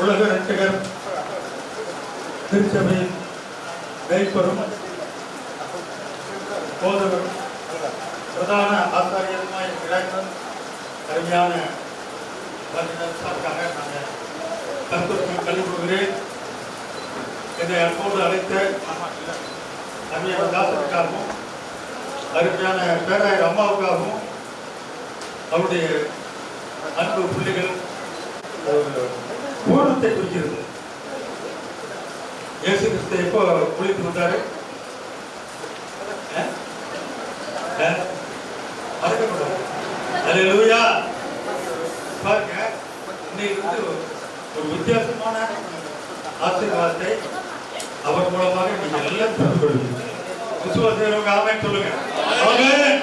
உலக ரட்சகர் திருச்சபையின் கைப்பரும் போதவரும் பிரதான ஆசாரியருமாய் அருமையான நாங்கள் கருத்துக்கு கல்வி கொடுக்கிறேன். என்னை அன்போடு அழைத்த அருமையான தாசனுக்காகவும் அருமையான பேராயர் அம்மாவுக்காகவும் அவருடைய அன்பு பிள்ளைகள் பூரணத்தை குறிக்கிறது. இயேசு கிறிஸ்து எப்போ குளித்து வந்தாரு? மறக்கப்படாது. அல்லேலூயா. பாருங்க, இன்னைக்கு ஒரு வித்தியாசமான ஆசீர்வாதத்தை அவர் மூலமாக நீங்க எல்லாம் பெற்றுக்கொள்வீங்க. விசுவாசிக்கிறவங்க ஆமென் சொல்லுங்க. ஆமென்.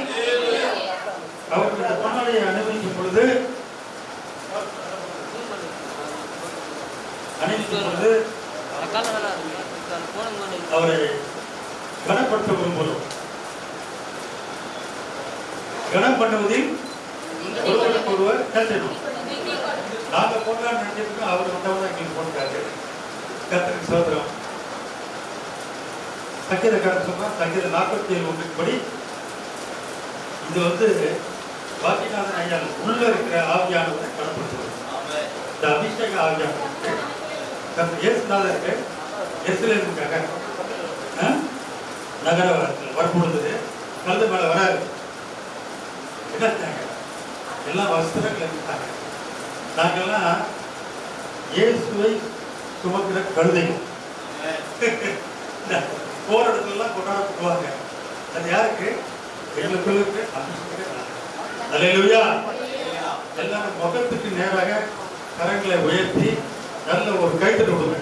அவருடைய பொன்னாடையை அனுபவிக்கும் பொழுது அவரை கனப்படுத்த விரும்புகிறோம். கனம் பண்ணுவதில் ஒருவருக்கு ஒருவர் கட்டணும். நாங்க போடலான்னு நினைச்சிருக்கோம், அவர் வந்தவங்க எங்களுக்கு போட்டாரு. கர்த்தருக்கு ஸ்தோத்திரம். சங்கீதக்காரர் சொன்னா சங்கீத 47 படி இது வாக்கியநாதன் ஐயா உள்ள இருக்கிற ஆவியானவரை கனப்படுத்துவது. இந்த அபிஷேக ஆவியானவருக்கு இயேசுநாதருக்கு எருசலேமுக்காக நகர வரப்பொழுது கழுது மேல வராது. என்ன எல்லாம் வஸ்திரங்கள் இருந்தாங்க. நாங்கெல்லாம் இயேசுவை சுமக்கிற கழுதைகள். போற இடத்துலாம் கொண்டாடுவாங்க. அது யாருக்கு? எங்களுக்குள்ள அல்லேலூயா. எல்லாரும் முகத்துக்கு நேராக கரங்களை உயர்த்தி நல்ல ஒரு கைத்தட்டு விடுங்க.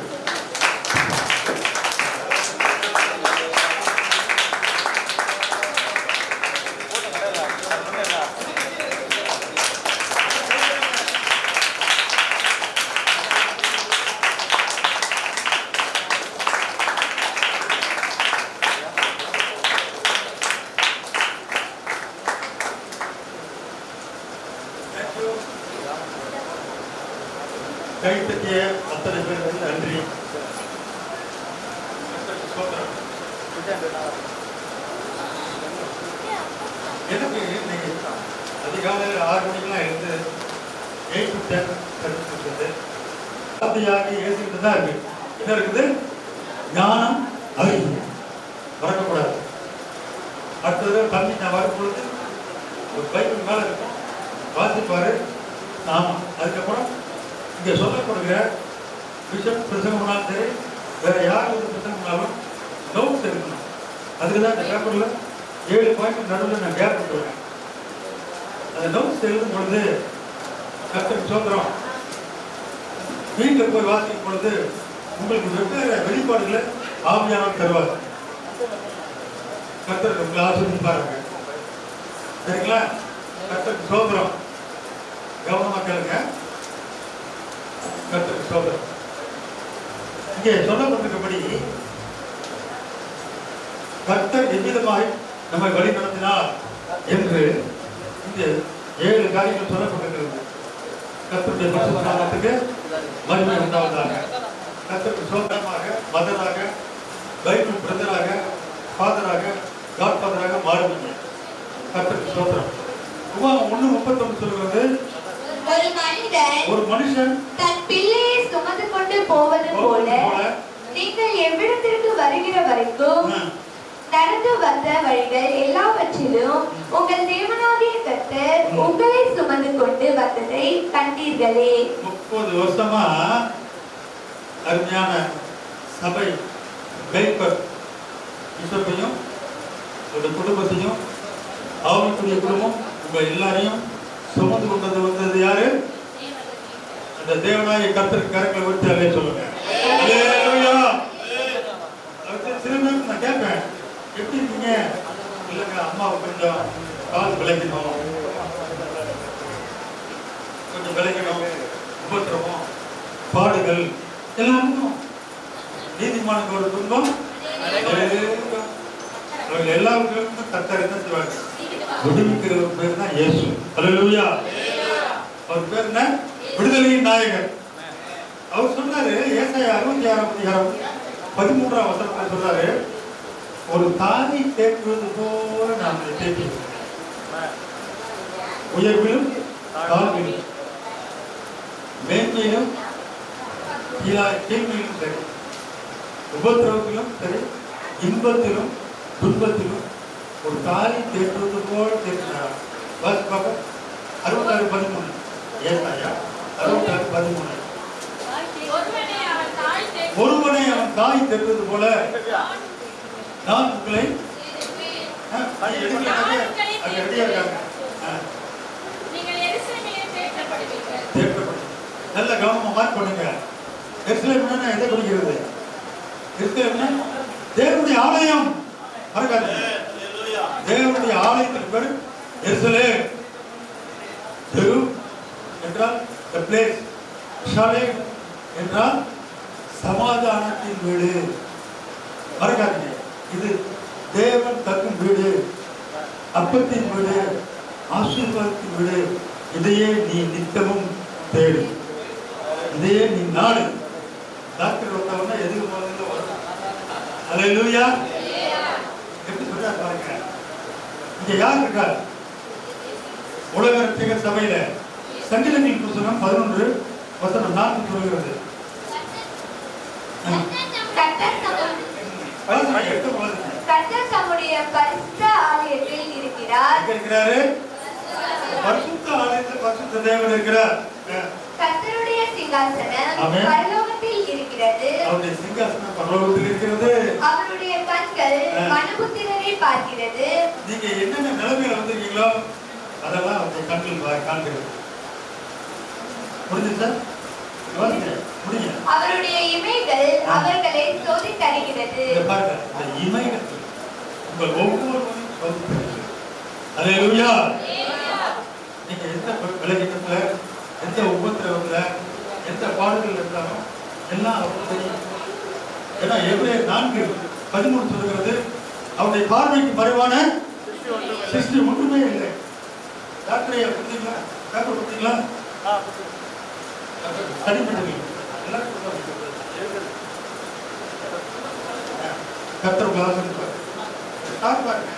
கைத்தட்டிய அத்தனை பேருக்கு நன்றி. எனக்கு இன்னைக்கு அதிகாலையில் 6 மணிக்கெல்லாம் எழுந்து 8 to 10 கற்றுக்கிறது. வார்த்தையாக எழுதிக்கிட்டு தான் இருக்கு. என்ன இருக்குது? ஞானம் அறிவு மறக்கக்கூடாது. அடுத்தது தம்பி நான் வரும்பொழுது ஒரு பைபிள் மேலே இருக்கும், வாசிப்பாரு. ஆமாம். அதுக்கப்புறம் இங்கே சொல்லப்படுகிற பிஷப் பிரசங்கம்னாலும் சரி, வேற யார் பிரசங்கம்னாலும் நோட்ஸ் இருக்கணும். அதுக்கு தான் இந்த பேப்பரில் 7 பாயிண்ட் நடுவில் நான் கேப் விட்டுருவேன். அந்த நோட்ஸ் எழுதும் பொழுது கர்த்தருக்கு ஸ்தோத்திரம். வீட்டில் போய் வாசிக்கும் பொழுது உங்களுக்கு வெவ்வேறு வெளிப்பாடுகளை ஆவியானவர் தருவார். கர்த்தர் உங்களை ஆசீர்வதிப்பாருங்க. சரிங்களா? கர்த்தருக்கு ஸ்தோத்திரம். கவனமாக கேளுங்க. கர்த்தருக்கு ஸ்தோத்திரம். இங்கே சொல்லப்பட்டிருக்கபடி கர்த்தர் எவ்விதமாய் நம்மை வழி நடத்தினார் என்று இங்கே 7 காரியங்கள் சொல்லப்பட்டிருக்கிறது. கர்த்தருடைய பரிசுத்த நாமத்துக்கு மகிமை உண்டாவதாக. கர்த்தருக்கு ஸ்தோத்திரமாக, மதராக, பைபிள் பிரதராக, ஃபாதராக, காட் ஃபாதராக மாறுவீங்க. கர்த்தருக்கு ஸ்தோத்திரம். உபாகம் 1:39 சொல்கிறது, ஒரு மனுஷன் தன் பிள்ளையை சுமந்து கொண்டு போவது போல நீங்கள் எவ்விடத்திற்கு வருகிற வரைக்கும் நடந்து வந்த வழிகள் எல்லாவற்றிலும் உங்கள் தேவனாகிய கர்த்தர் உங்களை சுமந்து கொண்டு வந்ததை கண்டீர்களே. 30 வருஷமா அருமையான சபை கைப்பர் பிஷப்பையும் உங்க குடும்பத்தையும் அவர்களுடைய குடும்பம் உங்க எல்லாரையும் சுமந்து கொண்டது வந்தது யாரு? அந்த தேவனாகிய கர்த்தருக்கு கரங்களை விட்டு அல்லே சொல்லுங்க. அல்லேலூயா. சில பேருக்கு நான் கேட்பேன், எப்படி இருக்கீங்க? இல்லைங்க, அம்மாவை கொஞ்சம் கால் விளக்கணும், கொஞ்சம் விளக்கணும், உபத்திரமும் பாடுகள் எல்லாருக்கும் நீதிமானுக்கு ஒரு துன்பம். அவர்கள் எல்லாருக்கும் கர்த்தர் என்ன செய்வாங்க? விடுவிக்கிற பேர் தான் இயேசு. அல்லேலூயா. அவர் பேர் என்ன? விடுதலையின் நாயகர். அவர் சொன்னாரு ஏசாயா 66 அதிகாரம் 13ஆம் வசனத்துல சொல்றாரு, ஒரு தாலி தேற்றுவது போல நான் தேற்றுவேன், உயர்விலும் தாழ்விலும் மேன்மையிலும் கீழ்மையிலும் சரி, உபத்திரவத்திலும் சரி, இன்பத்திலும் துன்பத்திலும் ஒரு தாலி தேற்றுவது போல தேற்றினார். 66:13 ஏசாயா 66:13. ஒருவனை அவன் தாய் தேற்றுவது போல நான் உங்களை நல்ல கவனமா மார்க் பண்ணுங்க. எருசலேம்னா எதை குறிக்கிறது? எருசலேம்னா தேவனுடைய ஆலயம். மறக்காதீங்க, தேவனுடைய ஆலயத்திற்கு பேர் எருசலேம். தெரு என்றால் the place, ஷாலேம் என்றால் சமாதானத்தின் வீடு. மறக்காதீங்க, இது தேவன் தக்கும் வீடு, அப்பத்தின் வீடு, ஆசீர்வாதத்தின் வீடு. இதையே நீ நித்தமும் தேடு, இதையே நீ நாடு. டாக்டர் வந்தவொன்னா எதுக்கு முதல்ல வரும்? அல்லேலூயா. எப்படி சொல்றாரு பாருங்க. இங்க யார் இருக்கார்? உலக ரட்சகர் சபையில சங்கீதங்களின் புத்தகம் 11:4 சொல்கிறது. கர்த்தர் தம்முடைய பரிசுத்த ஆலயத்தில் இருக்கிறார். இருக்கிறாரு. பரிசுத்த ஆலயத்தில் பரிசுத்த தேவன் இருக்கிறார். கர்த்தருடைய சிங்காசனம் பரலோகத்தில் இருக்கிறது. அவருடைய சிங்காசனம் பரலோகத்தில் இருக்கிறது. அவருடைய கண்கள் மனுபுத்திரரை பார்க்கிறது. நீங்க என்னென்ன நிலைமையில வந்திருக்கீங்களோ அதெல்லாம் அவருடைய கண்கள் காண்கிறது. புரிஞ்சுச்சா? முடியுங்க. அவருடைய இமைகள் அவர்களை சோதித்தறிகிறது. பாருங்க, இந்த இமைகள் உங்கள் ஒவ்வொருவரையும் சோதித்தறிகிறது. அல்லேலூயா. நீங்க எந்த விலகினத்துல, எந்த உபத்திரவத்துல, எந்த பாடுகள் இருந்தாலும் எல்லாம் அவருக்கு தெரியும். ஏன்னா எபிரேயர் 4:13 சொல்கிறது, அவருடைய பார்வைக்கு மறைவான சிருஷ்டி ஒன்றுமே இல்லை. டாக்டரையா கொடுத்தீங்களா? டாக்டர் கொடுத்தீங்களா? ஸ்டடி பண்ணுவீங்க. கர்த்தர் உங்களை ஆசீர்வதிப்பார். ஸ்டார்ட் பாருங்க.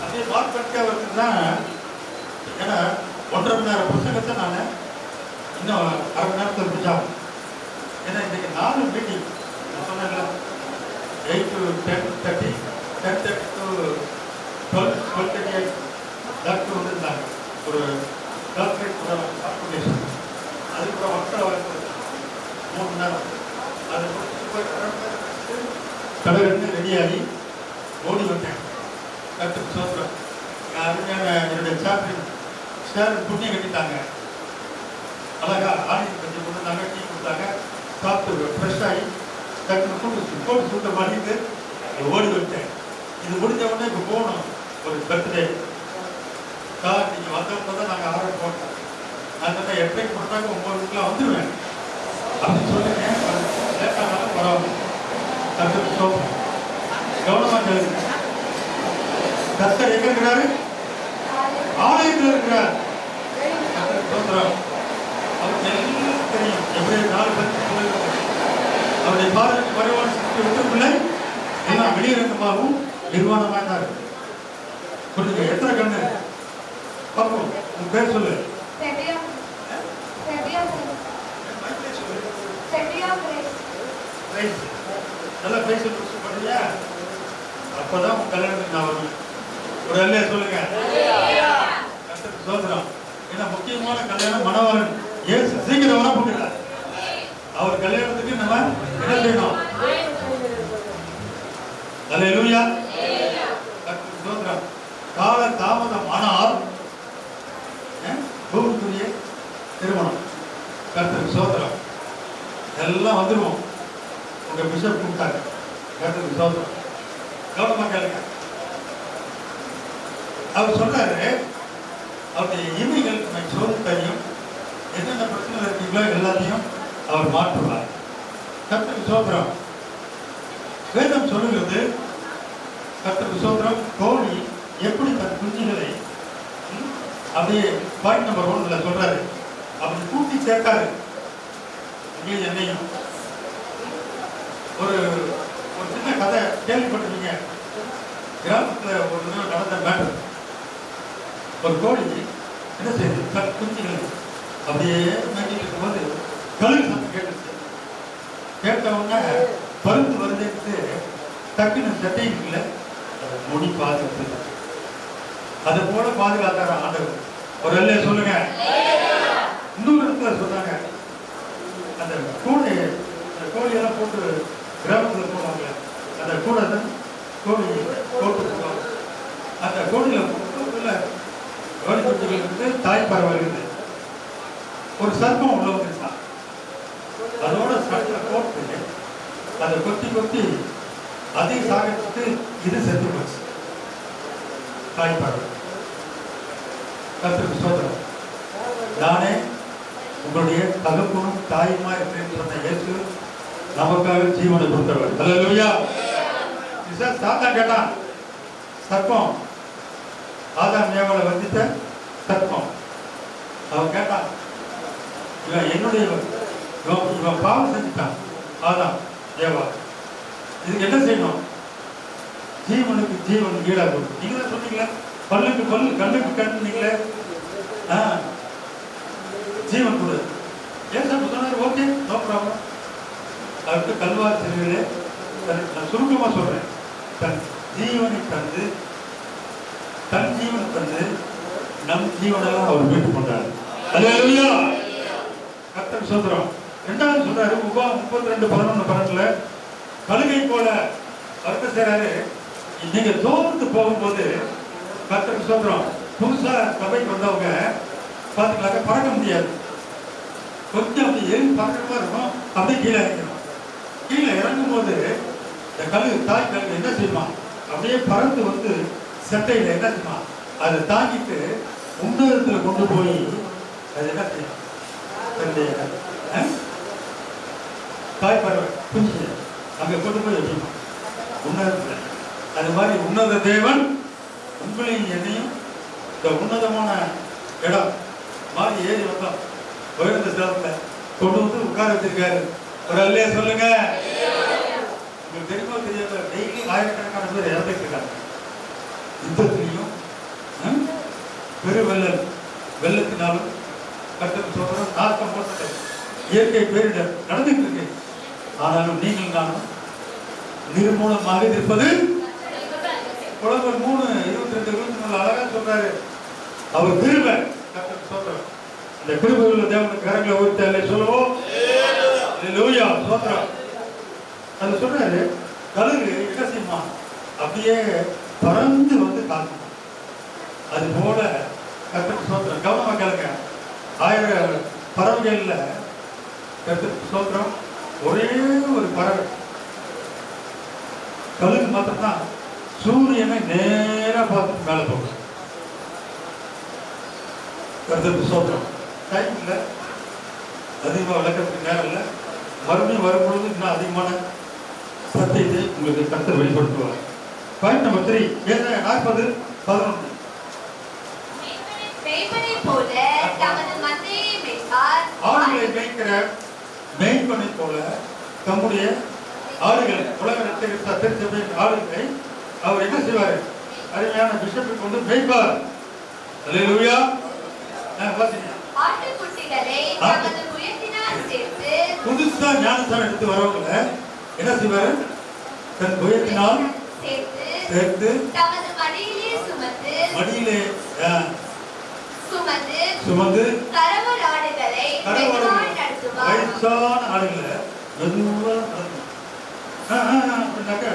அப்படியே மார்க் பண்ணிட்டே வருதுன்னா, ஏன்னா 1.5 மணி நேரம் புத்தகத்தை நான் இன்னும் 1/2 மணி நேரத்தில் முடிச்சாகும். ஏன்னா இன்றைக்கு 4 மீட்டிங் நான் சொன்னேன்ல, 8 to 10:30, 10:30 to 12:38 டாக்டர் வந்துருந்தாங்க. ஒரு டாக்டரேட் அப்ளிகேஷன், அதுக்கப்புறம் மக்கள் வளர்ப்பு 3 மணி நேரம். அதை முடிச்சுட்டு போய் கடற்கரை ரெடியாகி ஓடி வந்தேன். டாக்டர் சோத்ரம் அருமையான என்னுடைய சார் புண்ணியம் கட்டிட்டாங்க. அழகா ஆடி கட்டி கொடுத்தாங்க, டீ கொடுத்தாங்க, சாப்பிட்டு ஃப்ரெஷ் ஆகி டாக்டர் போட்டு சுட்ட பண்ணிட்டு ஓடி விட்டேன். இது முடிஞ்ச உடனே இப்போ போகணும் ஒரு பர்த்டே. சார் நீங்கள் வந்தவங்க தான் நாங்கள் ஆர்டர் போட்டோம். நான் சொன்னேன் 8:00 போட்டாங்க, 9:00 வந்துடுவேன் அப்படின்னு சொல்லிட்டேன். லேட்டானாலும் பரவாயில்ல. டாக்டர் சோத்ரம் கவனமாக கேளுங்க. கர்த்தர் எங்க இருக்கிறாரு? ஆலயத்தில் இருக்கிறார். கர்த்தர் சோத்ரம். அவருக்கு எல்லாம் தெரியும். எப்ரேயர் 4:10 அவருடைய பார்வைக்கு மறைவான சிருஷ்டி ஒன்றுமில்லை, எல்லாம் வெளியரங்கமாகவும் நிர்வாணமாக தான் இருக்கு. புரிஞ்சுங்க. எத்தனை கண்ணு பார்ப்போம். உங்க பேர் சொல்லு. நல்லா பேச பண்றியா? அப்பதான் உங்க கல்யாணத்துக்கு நான் வருவேன். ஒரு அல்லையா சொல்லுங்க. கர்த்தருக்கு ஸ்தோத்திரம். ஏன்னா முக்கியமான கல்யாணம் மணவாளன் இயேசு சீக்கிரம் வர போகிறார். அவர் கல்யாணத்துக்கு நம்ம என்ன செய்யணும்? அல்லேலூயா. கர்த்தருக்கு ஸ்தோத்திரம். கால தாமதம் ஆனால் பூமிக்குரிய திருமணம். கர்த்தருக்கு ஸ்தோத்திரம். எல்லாம் வந்துடுவோம். உங்க பிஷப் கூப்பிட்டாங்க. கர்த்தருக்கு ஸ்தோத்திரம். கவனமா கேளுங்க. அவர் சொன்னாரு, அவருடைய இமைகள் சோதனையும் என்னென்ன பிரச்சனை இருக்கீங்களோ எல்லாத்தையும் அவர் மாற்றுவார். கர்த்தருக்கு ஸ்தோத்திரம். வேதம் சொல்லுகிறது, கர்த்தருக்கு ஸ்தோத்திரம், கோழி எப்படி தன் குஞ்சுகளை அப்படியே பாயிண்ட் நம்பர் 1ல சொல்றாரு, அப்படி கூட்டி சேர்க்காரு. இங்கே என்னையும் ஒரு ஒரு சின்ன கதை கேள்விப்பட்டிருக்கீங்க. கிராமத்துல ஒரு தடவை நடந்த மேட்டர். ஒரு கோழி என்ன செய்யுது, தன் குஞ்சுகளை அப்படியே மேய்ச்சிட்டு இருக்கும்போது கழுகு சத்தம் கேட்டுச்சு. கேட்ட உடனே பருந்து வருதுன்னு டக்குன்னு சட்டையும் இல்லை, அதை முடி பாதுகாத்து. அதை போல பாதுகாத்தார ஆண்டவர். ஒரு அல்லையா சொல்லுங்க. இன்னொரு இடத்துல சொன்னாங்க, அந்த கோழியெல்லாம் போட்டு கிராமத்தில் போடுவாங்க. அந்த கூடை தான் கோழி போட்டு போடுவாங்க. அந்த கோழியில் கோழி குஞ்சுகளுக்கு தாய்ப்பாறை வருது. ஒரு சர்ப்பம் உள்ள வந்துருச்சான். அதோட சட்டத்தில் போட்டு அதை கொத்தி கொத்தி அதையும் சாகத்துக்கு இது செத்து போச்சு. தாய்ப்பாறை. கர்த்தருக்கு ஸ்தோத்திரம். நானே உங்களுடைய தகப்பனும் தாயுமா இருக்கிறேன்னு சொன்ன இயேசு நமக்காக ஜீவனை கொடுத்தவர். அல்லேலூயா. சாத்தான் கேட்டான், சர்ப்பம் ஆதாம் ஏவாளை வந்தித்த சர்ப்பம். அவன் கேட்டான், இவன் என்னுடைய இவன் பாவம் செஞ்சுட்டான் ஆதாம் ஏவா, இதுக்கு என்ன செய்யணும்? ஜீவனுக்கு ஜீவன் ஈடா கொடுக்கும். நீங்க தான் சொன்னீங்களே, பல்லுக்கு பல்லு கண்ணுக்கு கண்ணு, நீங்களே ஜீவன் கொடு. ஏன் சார் சொன்னாரு, ஓகே நோ ப்ராப்ளம். அதுக்கு கல்வாரி சிலுவையிலே நான் சுருக்கமா சொல்றேன், தன் ஜீவனை தந்து நம் ஜீவனெல்லாம் அவர் மீட்டு கொண்டார். அல்லேலூயா. கர்த்தருக்கு ஸ்தோத்திரம். இரண்டாவது சொல்றாரு, உபாகம் 32:11-12 கழுகை போல வருத்த செய்றாரு. நீங்க தோர்ந்து போகும்போது கர்த்தருக்கு ஸ்தோத்திரம், புதுசா சபைக்கு வந்தவங்க பாத்துக்கலாக்க பறக்க முடியாது. கொஞ்சம் அப்படி ஏறி பறக்கிறமா இருக்கும், அப்படியே கீழே இறங்கணும். கீழே இறங்கும் போது இந்த கழுகு, தாய் கழுகு என்ன செய்யுமா, அப்படியே பறந்து வந்து சட்டையில என்ன செய்யுமா, அதை தாங்கிட்டு உன்னதத்துல கொண்டு போய் அது என்ன செய்யும், தன்னுடைய தாய்ப்பறவை குஞ்சு அங்க கொண்டு போய் வைக்கணும் உன்னதத்துல. அது மாதிரி உன்னத தேவன் உங்களையும் என்னையும் இந்த உன்னதமான இடம் மாதிரி ஏறி வந்தோம், உயர்ந்த ஸ்தலத்துல கொண்டு வந்து உட்கார வச்சிருக்காரு. ஒரு அல்லையா சொல்லுங்க. உங்களுக்கு தெரியுமா தெரியாத, டெய்லி ஆயிரக்கணக்கான பேர் இறந்துட்டு இருக்காங்க. யுத்தத்திலையும் வெள்ளத்தினாலும் கர்த்தருக்கு ஸ்தோத்திரம், நாசம் போட்ட இயற்கை பேரிடர் நடந்துட்டு இருக்கு. ஆனாலும் நீங்கள் நானும் நிர்மூலமாக இருப்பது. புலவர் 3:22-23 அழகா சொல்றாரு, அவர் கிருபை. கர்த்தருக்கு ஸ்தோத்திரம். இந்த கிருபை உள்ள தேவனுக்கு கரங்களை உயர்த்தி சொல்லுவோம். அல்லேலூயா. ஸ்தோத்திரம். அது சொல்றாரு, கழுகு என்ன செய்யுமா, அப்படியே பறந்து வந்து காக்கும். அது போல கர்த்தருக்கு ஸ்தோத்திரம். கவனமா கேளுங்க. 1000 பறவைகள்ல கர்த்தருக்கு ஸ்தோத்திரம் ஒரே ஒரு பறவை கழுகு மாத்திரம்தான் சூரியனை நேரா பார்த்துட்டு மேல போகும். கர்த்தருக்கு ஸ்தோத்திரம். டைம் இல்லை, அதிகமாக விளக்கத்துக்கு நேரம் இல்லை. மறுபடியும் வரும்பொழுது இன்னும் அதிகமான சத்தியத்தை உங்களுக்கு கர்த்தர் வெளிப்படுத்துவார். பாயிண்ட் நம்பர் 3, ஏசாயா 40:11. ஆடுகளை மேய்க்கிற மேய்ப்பனை போல தம்முடைய ஆடுகளை, உலக திருச்சபை ஆடுகளை அவர் என்ன செய்வார்? அருமையான பிஷப்பை கொண்டு மேய்ப்பார். அல்லேலூயா. புதுசா ஞானஸ்தானம் எடுத்து வரவங்கள என்ன செய்வாரு? தன் புயத்தினால் சேர்த்து மடியிலே சுமந்து வயசான ஆடுகளை மெதுவா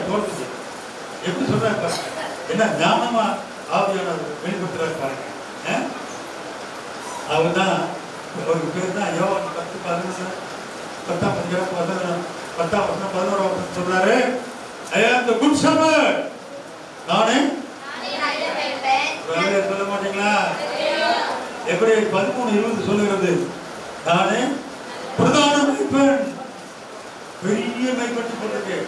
தோற்றுச்சு. எப்படி சொல்றாரு? என்ன ஞானமா ஆவியானவர் வெளிப்படுத்துறாரு பாருங்க. அவர்தான் ஒரு பேர் தான் யோவான் 10:11 சொல்றாரு, I am the good shepherd. நானே சொல்ல மாட்டீங்களா? எப்படி 13:20 சொல்லுகிறது, நானே பிரதான மேய்ப்பன். பெரிய மேய்ப்பன் சொல்லிருக்கு.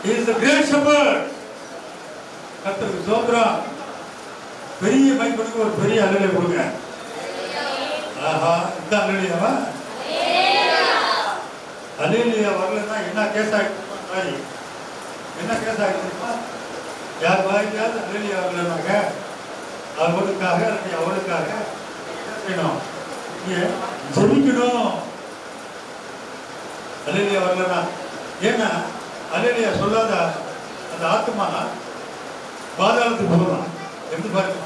He is the great shepherd. கர்த்தருக்கு ஸ்தோத்திரம். பெரிய மைக் கொடுங்க, ஒரு பெரிய அல்லேலூயா கொடுங்க. ஆஹா, இந்த அல்லேலூயாவா? அல்லேலூயா வரலன்னா என்ன கேஸ் ஆயிடுச்சு? என்ன கேஸ் ஆயிடுச்சுப்பா? யார் வாய்க்காவது அல்லேலூயா வரலனாக்க அவளுக்காக அல்லது அவளுக்காக செய்யணும், ஜெபிக்கணும். அல்லேலூயா வரலன்னா, ஏன்னா அல்லேலூயா சொல்லாத அந்த ஆத்மா பாதாளத்துக்கு போகலாம். எப்படி பாருங்க,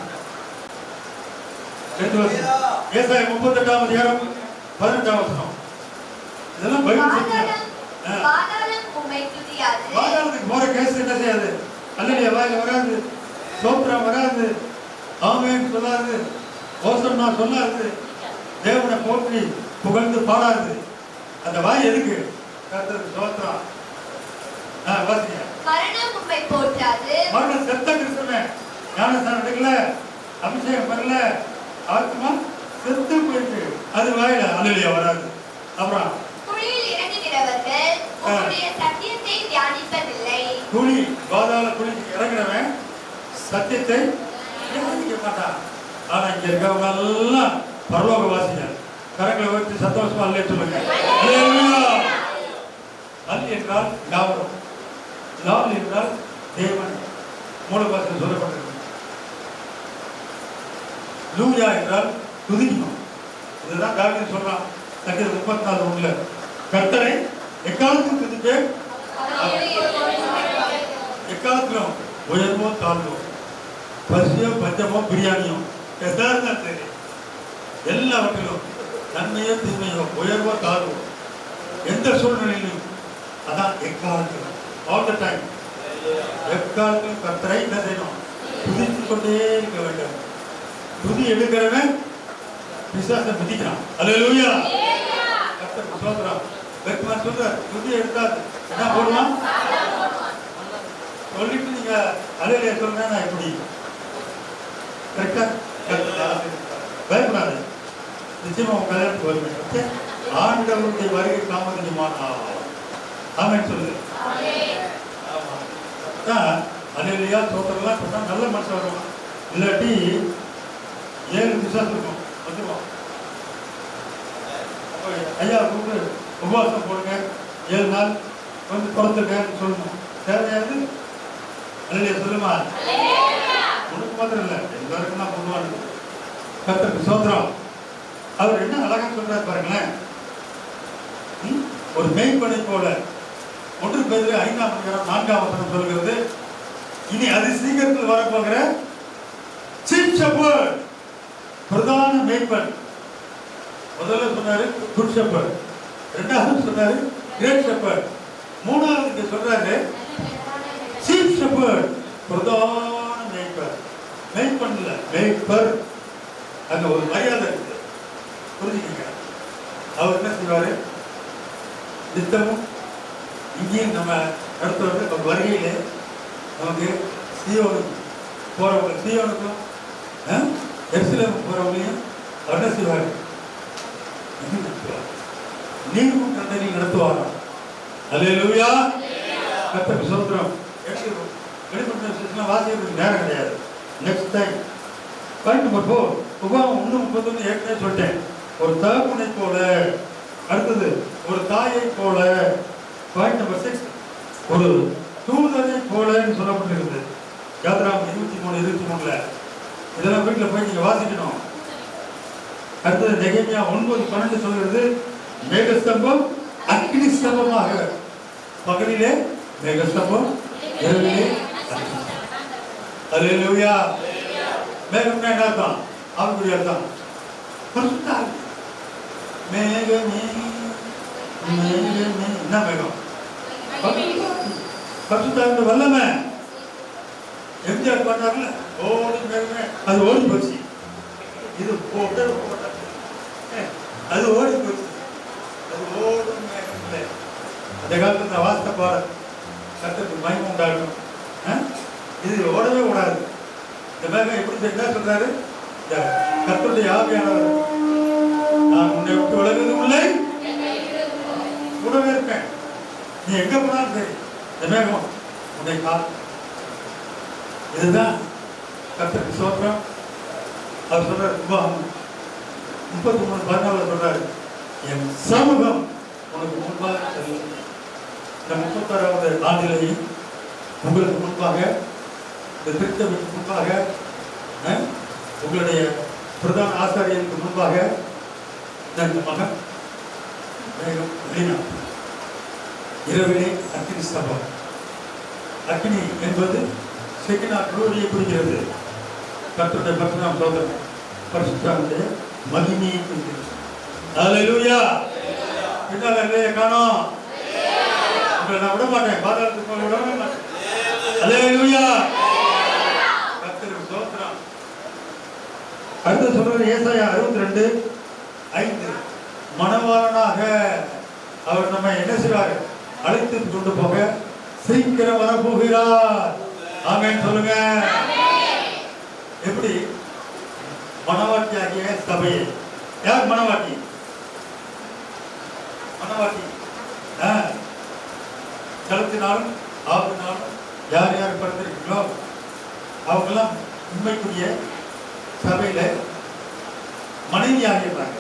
ஏசாயா 38ஆம் அதிகாரம் 18ஆம் வசனம். இதெல்லாம் பைபிள் சத்தியம். பாதாளத்துக்கு போற கேஸ் என்ன செய்யாது? அல்லேலூயா வாயில வராது, ஸ்தோத்திரம் வராது, ஆமென் சொல்லாது, ஓசன்னா சொல்லாது, தேவனை போற்றி புகழ்ந்து பாடாது. அந்த வாய் எதுக்கு? கர்த்தருக்கு ஸ்தோத்திரம். வாசிங்க. மரணம் உம்மை போற்றாது. மரணம் செத்த கிறிஸ்தவன் ஞானஸ்நானம் எடுக்கல, அபிஷேகம் பண்ணல, ஆத்மா செத்து போயிட்டு அது வாயில அல்லேலூயா வராது. அப்புறம் குழியில் இறங்குகிறவர்கள் உம்முடைய சத்தியத்தை தியானிப்பதில்லை. குழி, பாதாள குழிக்கு இறங்குறவன் சத்தியத்தை தியானிக்க மாட்டான். ஆனா இங்க இருக்கவங்க எல்லாம் பரலோகவாசிகள். கரங்களை வச்சு சந்தோஷமா அல்லே சொல்லுங்க. அல்லேலூயா. அல்ல என்றால் யாவரும், லால் என்றால் தேவன். மூல பாஷையில் சொல்லப்பட்டிருக்கு. லூயா என்றால் துதிக்கணும். இதுதான் தாவீது சொல்றான் சங்கீதம் 34:1. கர்த்தரை எக்காலத்திலும் துதிப்பேன், எக்காலத்திலும் உயர்வோ தாழ்வோ, பசியோ பஞ்சமோ பிரியாணியோ எதாருந்தான் சரி, எல்லாவற்றிலும் நன்மையோ தீமையோ உயர்வோ தாழ்வோ எந்த சூழ்நிலையிலும், அதான் எக்காலத்திலும், ஆல் த டைம், எக்காலத்திலும் கர்த்தரை என்ன செய்யணும்? துதித்துக் கொண்டே இருக்க வேண்டும். துதி எடுக்கிறவன் பிசாசை மிதிக்கிறான். அல்லேலூயா. கர்த்தருக்கு ஸ்தோத்திரம். பெருமாள் சொல்றார், துதி எடுத்தாது என்ன போடுவான்? சொல்லிட்டு நீங்க அல்லேலூயா சொல்றேன் நான் எப்படி? கரெக்டா? பயப்படாது, நிச்சயமா உங்க கல்யாணத்துக்கு வருவேன். ஆண்டவருடைய வருகை தாமதமானா ஆமென் சொல்லு. அல்லேலூயா ஸ்தோத்திரம்லாம் சொன்னா நல்ல மனசு வரும். இல்லாட்டி 7 பிசாசு இருக்கும், வந்துடுவோம். அப்போ ஐயா கூப்பிட்டு உபவாசம் போடுங்க, 7 நாள் வந்து பிறந்துருக்கேன்னு சொல்லணும். தேவையாது அல்லேலூயா சொல்லுமா? உனக்கு மாத்திரம் இல்லை, எல்லாருக்கும் தான் பண்ணுவாங்க. கர்த்தருக்கு ஸ்தோத்திரம். அவர் என்ன அழகா சொல்றாரு பாருங்களேன். ஒரு மேய்ப்பனை போல 1 பேதுரு 5ஆம் அதிகாரம் 4ஆம் வசனம் சொல்கிறது, இனி அது சீக்கிரத்தில் வரப்போகிற சீஃப் ஷெப்பர்ட், பிரதான மேய்ப்பன். முதல்ல சொன்னாரு குட் ஷெப்பர்ட், இரண்டாவது சொன்னாரு கிரேட் ஷெப்பர்ட், மூணாவது இங்க சொல்றாரு சீஃப் ஷெப்பர்ட், பிரதான மேய்ப்பர். மேய்ப்பன் இல்ல, மேய்ப்பர். அங்க ஒரு மரியாதை இருக்கு, புரிஞ்சுக்கங்க. அவர் என்ன செய்வாரு? நித்தமும் இங்கேயும் நம்ம அடுத்த ஒரு வருகையிலே நமக்கு சீயோனுக்கு போறவங்க, சீயோனுக்கும் எருசலேமுக்கு போறவங்களையும் அவர் என்ன செய்வார்? நீரும் கண்டனை நடத்துவாராம். அல்லேலூயா. கர்த்தருக்கு ஸ்தோத்திரம். வெளிப்பட்ட விசேஷம் வாசிக்கிறதுக்கு நேரம் கிடையாது. Next time point number 4. உபாகம் 1:31 ஏற்கனவே சொல்லிட்டேன். ஒரு தகப்பனை போல, அடுத்தது ஒரு தாயை போல. பாயிண்ட் நம்பர் 6, ஒரு தூதரை போலன்னு சொல்லப்பட்டிருக்குது. யாத்ராகமம் 23:23. இதெல்லாம் வீட்டில் போய் நீங்க வாசிக்கணும். அடுத்தது நெகேமியா 9:12 சொல்கிறது, மேகஸ்தம்பம் அக்னி ஸ்தம்பமாக, பகலிலே மேகஸ்தம்பம், இரவிலே அக்னி. அல்லேலூயா. மேகம்னா என்ன அர்த்தம்? ஆவிக்குரிய அர்த்தம். பரிசுத்த ஆவி. மேகமே மேகமே என்ன மேகம்? பரிசுத்த ஆவி வல்லமை. எம்ஜிஆர் பண்ணார்ல, ஓடி மேகமே, அது ஓடி போச்சு. இது போட்டு அது ஓடி போச்சு. அது ஓடும் மேகம் இல்லை. அந்த காலத்தில் இந்த வாசத்தை பாரு, கர்த்தருக்கு மகிமை உண்டாகணும். இது ஓடவே ஓடாது. இந்த மேகம் எப்படி என்ன சொல்றாரு? கர்த்தருடைய ஆவியானவர், நான் உன்னை விட்டு விலகுவதும் இல்லை, கூடவே இருப்பேன். நீ எங்க போனாலும் சரி. இந்த மேகம் உன்னை கால். இதுதான் கர்த்தருக்கு ஸ்தோத்திரம். அவர் சொல்றாரு, 33:14 சொல்றாரு, என் சமூகம் உனக்கு முன்பாக செல்லும். இந்த 36வது ஆண்டிலேயே உங்களுக்கு முன்பாக, இந்த திருச்சபைக்கு முன்பாக, உங்களுடைய பிரதான ஆசாரியருக்கு முன்பாக இந்த மகன் வேகம் வெளிநாட்டு இரவிலே அக்னி ஸ்தம்பம். அக்னி என்பது செக்கினா குளோரியை குறிக்கிறது. கர்த்தருடைய பரிசுத்தம் சோதரம் பரிசுத்தமுடைய மகிமையை குறிக்கிறது. அல்லேலூயா. பின்னால் இல்லையே காணோம். உங்களை நான் விட மாட்டேன், பாதாளத்துக்கு போய் விடவே மாட்டேன். அல்லேலூயா. கர்த்தருக்கு சோதரம். அடுத்து சொல்றது ஏசாயா 62:5. மணவாளனாக அவர் நம்ம என்ன செய்வார்? அழைத்து கொண்டு போக சீக்கிரம் வரப்போகிறார். ஆமென் சொல்லுங்க. எப்படி? மணவாட்டியாகிய சபையை. யார் மணவாட்டி? மணவாட்டி ஜலத்தினாலும் ஆவினாலும் யார் யார் பிறந்திருக்கீங்களோ அவங்கெல்லாம் உண்மைக்குரிய சபையில மனைவி ஆகிடுறாங்க.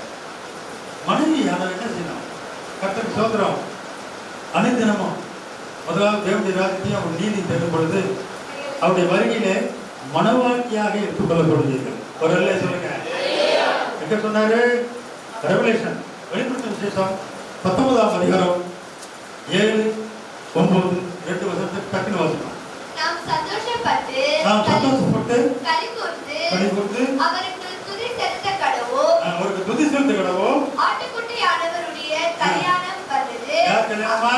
மனைவி யாரும் என்ன செய்யணும்? கர்த்தருக்கு ஸ்தோத்திரம். அனுதினமும் முதலாவது தேவனுடைய ராஜ்யத்தையும் அவர் நீதி தேடும் பொழுது அவருடைய வருகையிலே மனவாட்டியாக எடுத்துக்கொள்ளப்படுவீர்கள். ஒரு அல்ல சொல்லுங்க. எங்க சொன்னாரு? ரெவலேஷன், வெளிப்படுத்தும் விசேஷம் 19ஆம் அதிகாரம் 7, 9, 2 வசனத்துக்கு டக்குனு வாசிக்கலாம். நாம் சந்தோஷப்பட்டு களிகூர்ந்து அவருக்கு துதி செலுத்த கடவோ. ஆட்டுக்குட்டியானவருடைய கல்யாணம் வந்தது. யார் கல்யாணமா?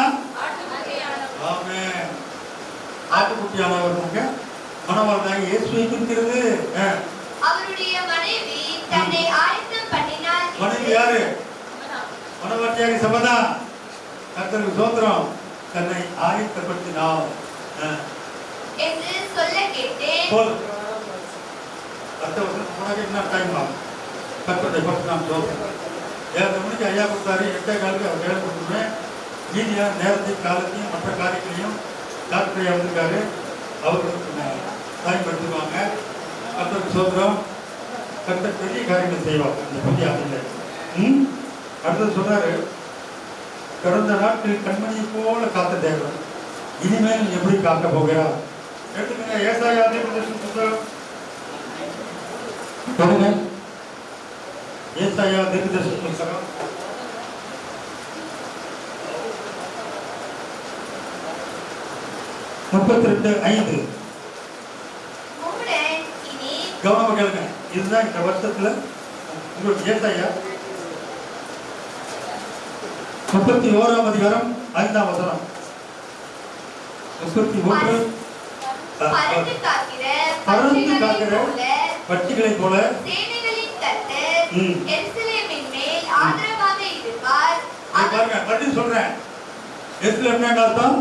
ஆமென். ஆட்டுக்குட்டியானவர் மணவாளனாகிய இயேசுவை குறிக்கிறது. அவருடைய மனைவி தன்னை ஆயத்தம் பண்ணினாள். மனைவி யாரு? மணவாட்டியாகிய சபைதா. கர்த்தருக்கு ஸ்தோத்திரம். தன்னை ஆயத்தப்படுத்தினாள் என்று சொல்ல கேட்டேன். போதும். அடுத்த வருஷம் உனக்கு என்ன டைம் ஆகும்? கர்த்தருடைய பரிசுத்தம் ஸ்தோத்திரம். 7 மணிக்கு ஐயா கொடுத்தாரு, 8:15 அவர் வேலை கொடுத்துருவேன். மீதியா நேரத்தையும் காலத்தையும் மற்ற காரியங்களையும் டாக்டர் ஐயா வந்திருக்காரு, அவர்களுக்கு பயன்படுத்துவாங்க. கர்த்தருக்கு ஸ்தோத்திரம். கர்த்தர் பெரிய காரியங்கள் செய்வாங்க இந்த புதிய ஆண்டில். அடுத்தது சொல்றாரு, கடந்த நாட்களில் கண்மணியை போல காத்த தேவன் இனிமேல் எப்படி காக்க போகிறார்? எடுத்துக்கங்க ஏசாயா தீர்க்கதரிசன புத்தகம். ஏசாயா தீர்க்கதரிசன புத்தகம் 32:5. கவனமா கேளுங்க. இதுதான் இந்த வருஷத்துல உங்களுக்கு ஏசாயா 31ஆம் அதிகாரம் 5ஆம் வசனம். 31. பறந்து காக்கிற பட்சிகளை போல சேனைகளின் கர்த்தர் எருசலேமின் மேல் ஆதரவாக இருப்பார். பாருங்க, மறுபடியும் சொல்றேன். எருசலேம் என்ன அர்த்தம்?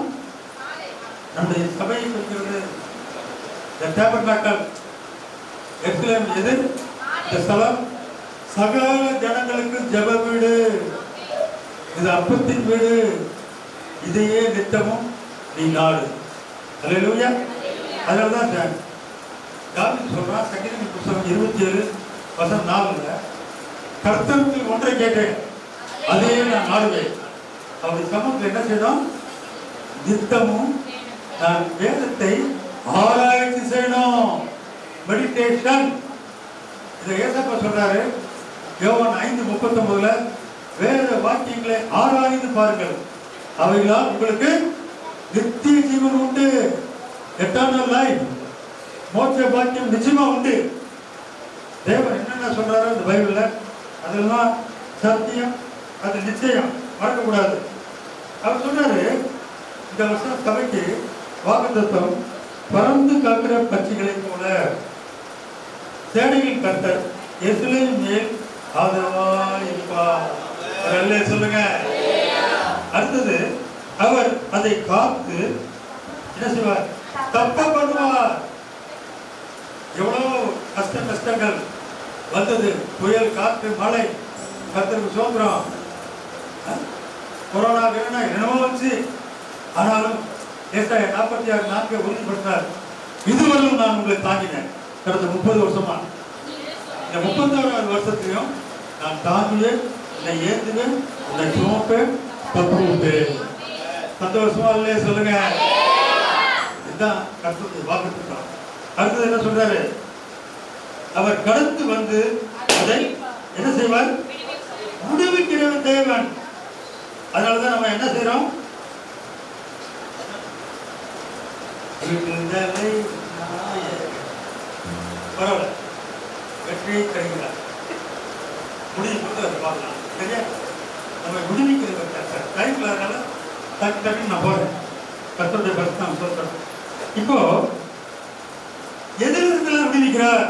நம்முடைய சபையை குறிக்கிறது. இந்த டேபர்நாக்கல் எருசலேம் எது? இந்த ஸ்தலம் சகல ஜனங்களுக்கு ஜெப வீடு. இது அப்பத்தின் வீடு. இதையே நித்தமும் நீ நாடு. அல்லேலூயா. அதனாலதான் தாவீது சொல்றான், சங்கீதங்களின் புத்தகம் 27:4, கர்த்தருக்கு ஒன்றை கேட்டேன், அதையே நான் நாடுவேன். அவருடைய சமூகத்தில் என்ன செய்யணும்? நித்தமும் நான் வேதத்தை ஆராய்ச்சி செய்யணும். மெடிடேஷன். இதை ஏசப்பா சொல்றாரு யோவான் 5:39, வேத வாக்கியங்களை ஆராய்ந்து பாருங்கள், அவைகளால் உங்களுக்கு நித்திய ஜீவன் உண்டு. எட்டர்னல் லைஃப், மோட்ச பாக்கியம் நிச்சயமா உண்டு. தேவன் என்னென்ன சொல்றாரோ இந்த பைபிள்ல அதெல்லாம் சத்தியம், அது நிச்சயம், மறக்கக்கூடாது. அவர் சொன்னாரு, இந்த வருஷம் சபைக்கு வாக்குத்தத்தம் பறந்து காக்கிற பட்சிகளை போல சேனையின் கர்த்தர் எருசலேம் மேல் ஆதரவாய் இருப்பார். சொல்லுங்க. அடுத்தது, அவர் அதை காத்து என்ன செய்வார்? தப்ப பண்ணுவார். எவ்வளவு கஷ்டங்கள் வந்தது, புயல், காற்று, மழை. கர்த்தருக்கு சோத்திரம். கொரோனா என்னவோ வச்சு, ஆனாலும் ஏசாயா 46:4 உறுதிப்படுத்தினார். இதுவரையும் நான் உங்களை தாங்கினேன். கடந்த 30 வருஷமா, இந்த 31வது வருஷத்திலையும் நான் தாங்குவேன், என்னை ஏந்துவேன், என்னை சுமப்பேன், தப்புவேன். சந்தோஷமா இல்லையே சொல்லுங்க. இதுதான் கர்த்தருடைய வாக்குத்தத்தம். அடுத்தது என்ன சொல்றாரு? அவர் கடந்து வந்து அதை என்ன செய்வார்? விடுவிக்கிறவன் தேவன். அதனாலதான் நம்ம என்ன செய்யறோம்? பரவாயில்ல, வெற்றியை தருகிறார். முடியும் போது அதை பார்க்கலாம். சரியா? நம்ம விடுவிக்கிறது டைம்ல, அதனால டக்கு டக்குன்னு நான் போறேன். கர்த்தருடைய பரிசு நான் சொல்றேன். இப்போ எதிலிருந்தெல்லாம் விடுவிக்கிறார்?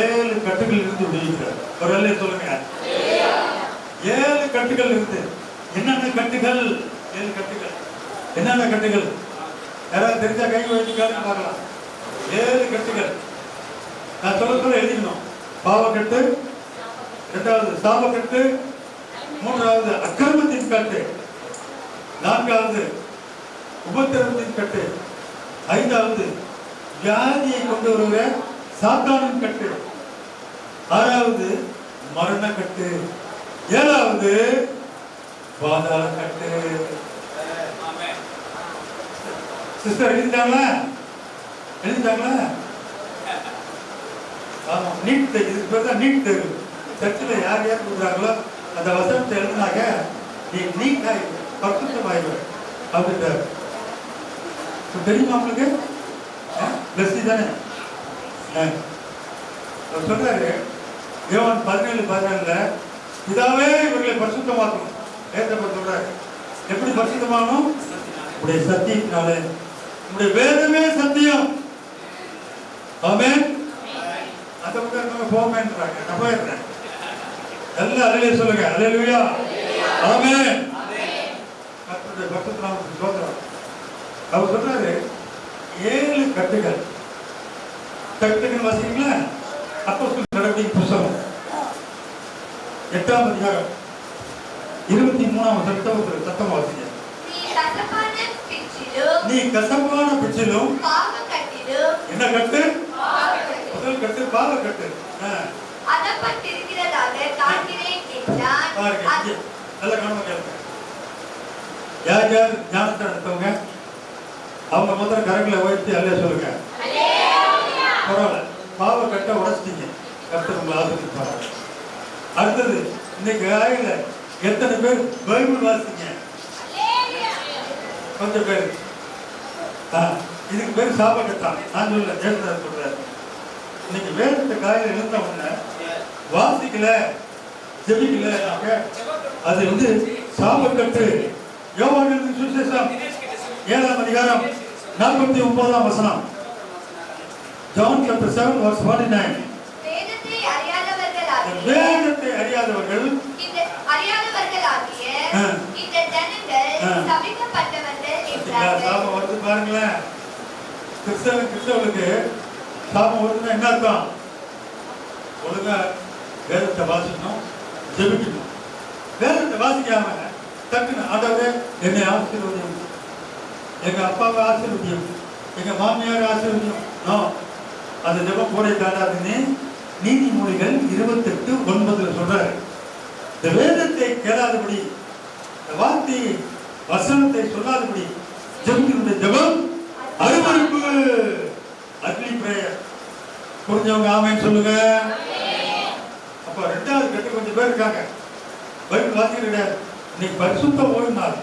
7 கட்டுகள் இருந்து விடுவிக்கிறார். ஒரு வேலையை சொல்லுங்க. 7 கட்டுகள் இருந்து. என்னென்ன கட்டுகள்? 7 கட்டுகள். என்னென்ன கட்டுகள்? யாராவது தெரிஞ்சா கை வச்சு காட்டு பார்க்கலாம். 7 கட்டுகள். நான் சொல்ல எழுதிக்கணும். பாவக்கட்டு, 2வது சாபக்கட்டு, 3வது அக்கிரமத்தின் கட்டு, 4வது உபத்திரவத்தின் கட்டு, 5வது வியாதியை கொண்டு வருகிற சாத்தானின் கட்டு, 6வது மரண கட்டு, 7வது பாதாள கட்டு. சிஸ்டர் எழுதிட்டாங்களா? எழுதிட்டாங்களா? ஆமா, நீட் தேர்வு. இதுக்கு பேர் தான் நீட் தேர்வு. சர்ச்சில் யார் யார் கொடுக்குறாங்களோ அந்த வசனத்தை எழுதினாக்க நீ நீட்டாக பரிசுத்தமாயிடுவ அப்படின்றார். தெரியுமா உங்களுக்கு? பிளஸ்டி தானே சொல்றாரு. யோவான் 17:14 இதாவே இவர்களை பரிசுத்தமாக்கணும். ஏற்றப்பட்டு சொல்றாரு. எப்படி பரிசுத்தமாகணும்? உடைய சத்தியத்தினாலே. உடைய வேதமே சத்தியம். ஆமென். அந்த பக்கம் போமேன்றாங்க. நான் போயிடுறேன். எல்லாம் அல்லேலூயா சொல்லுங்க. அல்லேலூயா. ஆமென். கர்த்தருடைய பரிசுத்த நாமத்துக்கு ஸ்தோத்திரம். அவர் சொல்றாரு 7 கட்டுகள். கட்டுகள் வாசிங்களா? அப்போஸ்தலர் நடவடிக்கை புத்தகம் 8ஆம் அதிகாரம் 23ஆம் வசனத்தை சத்தமா வாசிங்க. நீ கசப்பான பிச்சிலும் என்ன கட்டு? முதல் கட்டு பாவக்கட்டு. நல்ல கவனமா கேளுங்க. யார் யார் ஞானத்தை எடுத்தவங்க அவங்க முதல்ல கரங்களை உயர்த்தி அல்ல சொல்லுங்க. பரவாயில்ல, பாவக்கட்டை உடைச்சிட்டீங்க. கர்த்தர் உங்களை ஆசீர்வதிப்பார். அடுத்தது, இன்னைக்கு ஆயில எத்தனை பேர் பைபிள் வாசிங்க? கொஞ்சம் பேர். இதுக்கு பேர் சாபக்கட்டான். நான் சொல்ல ஜெயலலிதா சொல்றாரு. இன்னைக்கு வேதத்தை காலையில் எழுந்த உடனே வாசிக்கல, ஜெபிக்கல, அது வந்து சாபக்கட்டு. யோவான் சுவிசேஷம் 7ஆம் அதிகாரம் 49ஆம் வசனம். John chapter 7 verse 49. வேதத்தை அறியாதவர்கள் இந்த ஜனங்கள் சபிக்கப்பட்டவர்கள் என்றார்கள். சாபம் வருது பாருங்களேன். கிறிஸ்தவனுக்கு சாபம் வருதுன்னா என்ன அர்த்தம்? ஒழுங்கா வேதத்தை வாசிக்கணும், ஜெபிக்கணும். வேதத்தை வாசிக்காம டக்குன்னு ஆண்டவரே என்னை ஆசீர்வதியும், எங்க அப்பாவை ஆசீர்வதியும், எங்க மாமியார் ஆசீர்வதியும். அந்த ஜெபம் கூட தாண்டாதுன்னு நீதிமொழிகள் 28:9 சொல்றாரு. இந்த வேதத்தை கேளாதபடி, இந்த வார்த்தை வசனத்தை சொல்லாதபடி ஜெபிக்கிற ஜெபம் அருவருப்பு. Ugly prayer. புரிஞ்சவங்க ஆமென் சொல்லுங்க. அப்ப 2வது கட்டு கொஞ்சம் பேர் இருக்காங்க. பைபிள் வாசிக்க கிடையாது. இன்னைக்கு பரிசுத்த ஓய்வு நாள்.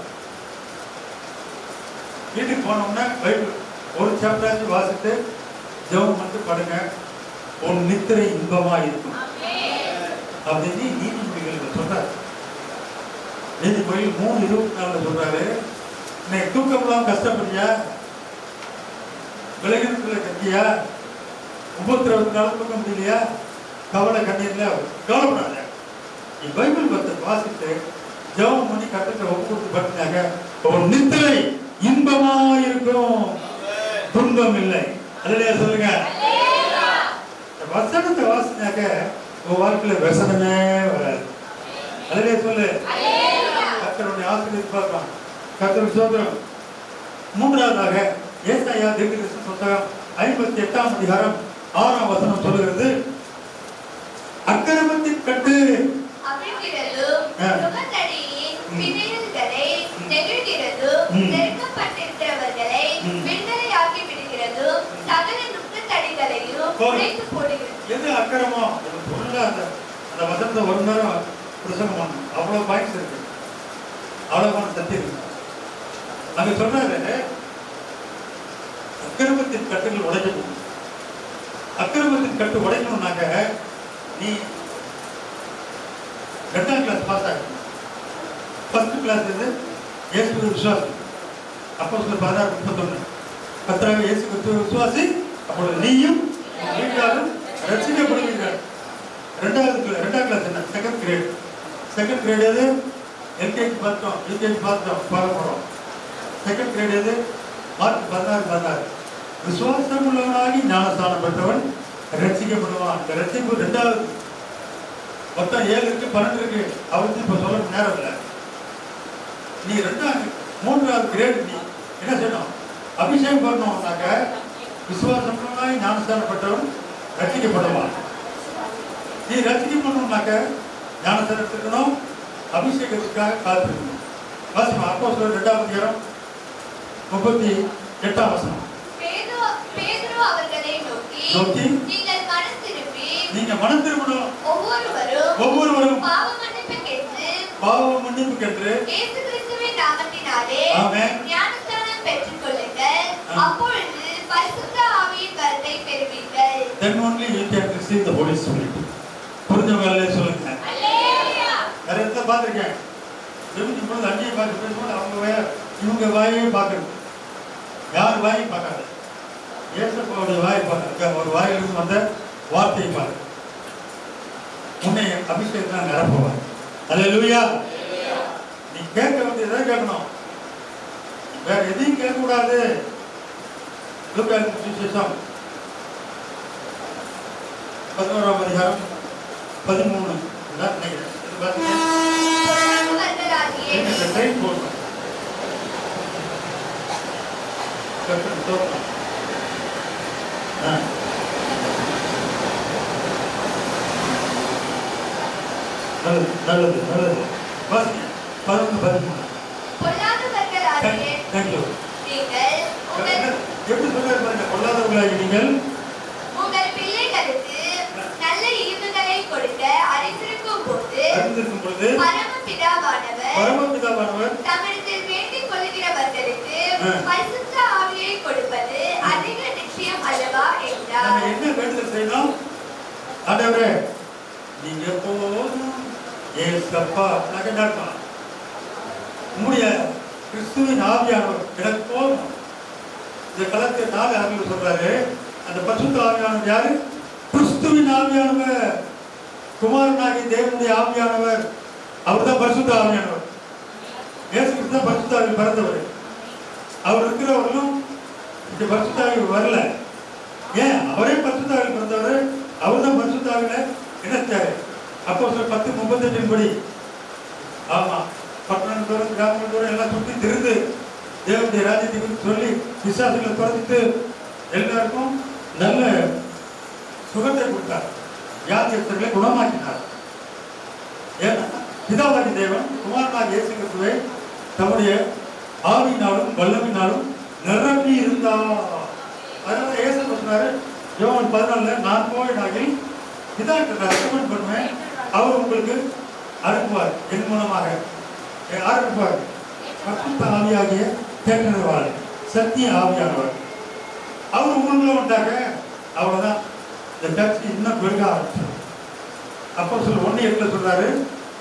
வீட்டுக்கு போனோம்னா பைபிள் ஒரு சாப்டர் வாசித்து ஜெபம் மட்டும் படுங்க. உன் நித்திரை இன்பமா இருக்கும் அப்படின்னு நீதிமொழிகள் சொல்றாரு. நீதிமொழிகள் 3:24 சொல்றாரு. இன்னைக்கு தூக்கம்லாம் கஷ்டப்படியா, விலகினத்துல கட்டியா, உபத்திரவத்தினால தூக்க முடியலையா, கவலை கண்ணீர்ல கவலைப்படாத. நீ பைபிள் பத்தை வாசித்து ஜெபம் பண்ணி கட்டத்தை ஒப்பு கொடுத்து பட்டினாக்க உன் நித்திரை இன்பமா இருக்கும், துன்பம் இல்லை. அல்லேலூயா சொல்லுங்க. வசனத்தை வாசினாக்க உன் வாழ்க்கையில வசனமே வராது. அல்லேலூயா சொல்லு. கர்த்தருடைய ஆசீர்வாதம் பார்க்கலாம். கர்த்தருக்கு ஸ்தோத்திரம். மூன்றாவதாக ஏசாயா தீர்க்கதரிசன புத்தகம் 58ஆம் அதிகாரம் 6ஆம் வசனம் சொல்லுகிறது, அக்கிரமத்தின் கட்டு அவிழ்கிறதும் நுகத்தடியின் பிணையல்களை நெகிழ்கிறதும் நெருக்கப்பட்டிருக்கிறவர்களை விடுதலையாக்கி விடுகிறதும் சகல நுகத்தடிகளையும் உடைத்து போடுகிறது. எது அக்கிரமம்? பொருளா அந்த வசனத்தை ஒரு நேரம் பிரசங்கம் பண்ணணும். அவ்வளவு பாயிண்ட்ஸ் இருக்கு, அவ்வளவான சக்தி இருக்கு. அங்க சொன்னாரு, அக்கிரமத்தின் கட்டுகள் உடைக்கணும். அக்கிரமத்தின் கட்டு உடைக்கணும்னாக்க நீ 2ஆம் கிளாஸ் பாஸ் ஆகணும். ஃபர்ஸ்ட் கிளாஸ் இருந்து இயேசு விசுவாசி. அப்போஸ்தலர் 16:31 கர்த்தராகிய இயேசு கிறிஸ்துவை விசுவாசி, அப்பொழுது நீயும் வீட்டாரும் ரட்சிக்கப்படுவீர்கள். 2ஆம் கிளாஸ் என்ன? செகண்ட் கிரேட் எது? எல்கேஜி பார்த்தோம், யூகேஜி பார்த்தோம், பார்க்க போறோம். செகண்ட் கிரேட் எது? மார்க் 16 விசுவாசம் உள்ளவனாகி ஞானஸ்தானம் பெற்றவன் ரட்சிக்கப்படுவான். இந்த ரட்சிப்பு 2வது. மொத்தம் 7 இருக்கு, 12 இருக்கு. அவருக்கு இப்ப சொல்ல நேரம் இல்லை. நீ 3ஆவது கிரேட் நீ என்ன செய்யணும்? அபிஷேகம் பண்ணணும்னாக்க விசுவாசம் உள்ளவனாகி ஞானஸ்தானம் பெற்றவன் ரட்சிக்கப்படுவான். நீ ரட்சிக்கப்படணும்னாக்க ஞானஸ்தானம் எடுத்துக்கணும், அபிஷேகத்துக்காக காத்திருக்கணும். வாசிமா அப்போஸ்தலர் 2ஆம் அதிகாரம் 38ஆம் வசனம். பேதுரு அவர்களை நோக்கி நீங்க மனம் திரும்பணும். ஒவ்வொருவரும் பாவ மன்னிப்பு கேட்டு இயேசு கிறிஸ்துவின் நாமத்தினாலே ஞானஸ்நானம் பெற்றுக்கொள்ளுங்கள். அப்பொழுது பரிசுத்த ஆவியின் வரத்தை பெறுவீர்கள். Then only you can receive the Holy Spirit. புரிஞ்சவங்களே சொல்லுங்க. அல்லேலூயா. நிறைய இடத்துல பார்த்திருக்கேன். ஜெபிக்கும் பொழுது அங்கேயே பார்த்து பேசும்போது இவங்க வாயை பார்க்கணும். யார் வாயை பார்க்காது. இயேசுவோட வாயை பார்க்க, ஒரு வாயிலிருந்து வந்த வார்த்தையை பார்க்க. உன்னை அபிஷேகத்தான் நிரப்புவார். அல்லேலூயா. நீ கேட்க வேண்டியதை கேட்கணும், வேற எதையும் கேட்கக்கூடாது. லூக்காஸ் சுவிசேஷம் 11ஆம் அதிகாரம் 13 நினைக்கிறேன். ட்ரெயின் போடணும். நல்லது வாசிங்க. 11:13. எப்படி சொல்றாரு பாருங்க. பொல்லாதவர்களாகி நீங்கள் உங்கள் பிள்ளைகளுக்கு நல்ல ஈவுகளை கொடுக்க அறிந்திருக்கும் பொழுது பரமபிதாவானவர் தம்மிடத்தில் வேண்டிக் கொள்கிறவர்களுக்கு பரிசுத்த ஆவியை கொடுப்பது அதிக நிச்சயம் அல்லவா என்றார். நம்ம என்ன வேண்டுதல் செய்யணும்? ஆண்டவரே நீங்க போதும் ஏசப்பா. நான் கேட்டா உம்முடைய கிறிஸ்துவின் ஆவியானவர் எனக்கு போதும். இந்த களத்தை 4 ஆவியானவர் சொல்றாரு. அந்த பரிசுத்த ஆவியானவர் யாரு? கிறிஸ்துவின் ஆவியானவர், குமாரனாகிய தேவனுடைய ஆவியானவர். அவர் தான் பரிசுத்த ஆவியானவர். இயேசு கிறிஸ்து தான் பரிசுத்த ஆவியில் பிறந்தவர். அவர் இருக்கிறவர்களும் இந்த பரிசுத்த ஆவி வரல. ஏன்? அவரே பரிசுத்த ஆவியில் பிறந்தவர். அவர் தான் பரிசுத்த ஆவியில இணைச்சாரு. அப்போஸ்தலர் 10:38 படி ஆமா பட்டணம் தோறும் கிராமங்கள் தோறும் எல்லாம் சுற்றி திருந்து தேவனுடைய ராஜ்யத்தை சொல்லி விசுவாசிகளை துறந்துட்டு எல்லாருக்கும் நல்ல சுகத்தை கொடுத்தார். வியாதியஸ்தர்களை குணமாக்கினார். ஏன்னா பிதாவாகிய தேவன் குமாரனாகிய இயேசு கிறிஸ்துவை தம்முடைய ஆவியினாலும் வல்லமையினாலும் நிரப்பி இருந்தார். அதனால இயேசு சொன்னாரு யோவான் 14 நான் போயினாகில் பிதாக்கிட்ட ரெக்கமெண்ட் பண்ணுவேன், அவர் உங்களுக்கு அனுப்புவார். என் மூலமாக அனுப்புவார். பரிசுத்த ஆவியாகிய தேற்றவாள் சத்திய ஆவியானவர் அவர் உங்களுக்குள்ள வந்தாங்க. அவ்வளவுதான், இந்த சர்ச்சை இன்னும் பெருக ஆரம்பிச்சோம். அப்போஸ்தலர் 1:8 சொல்றாரு,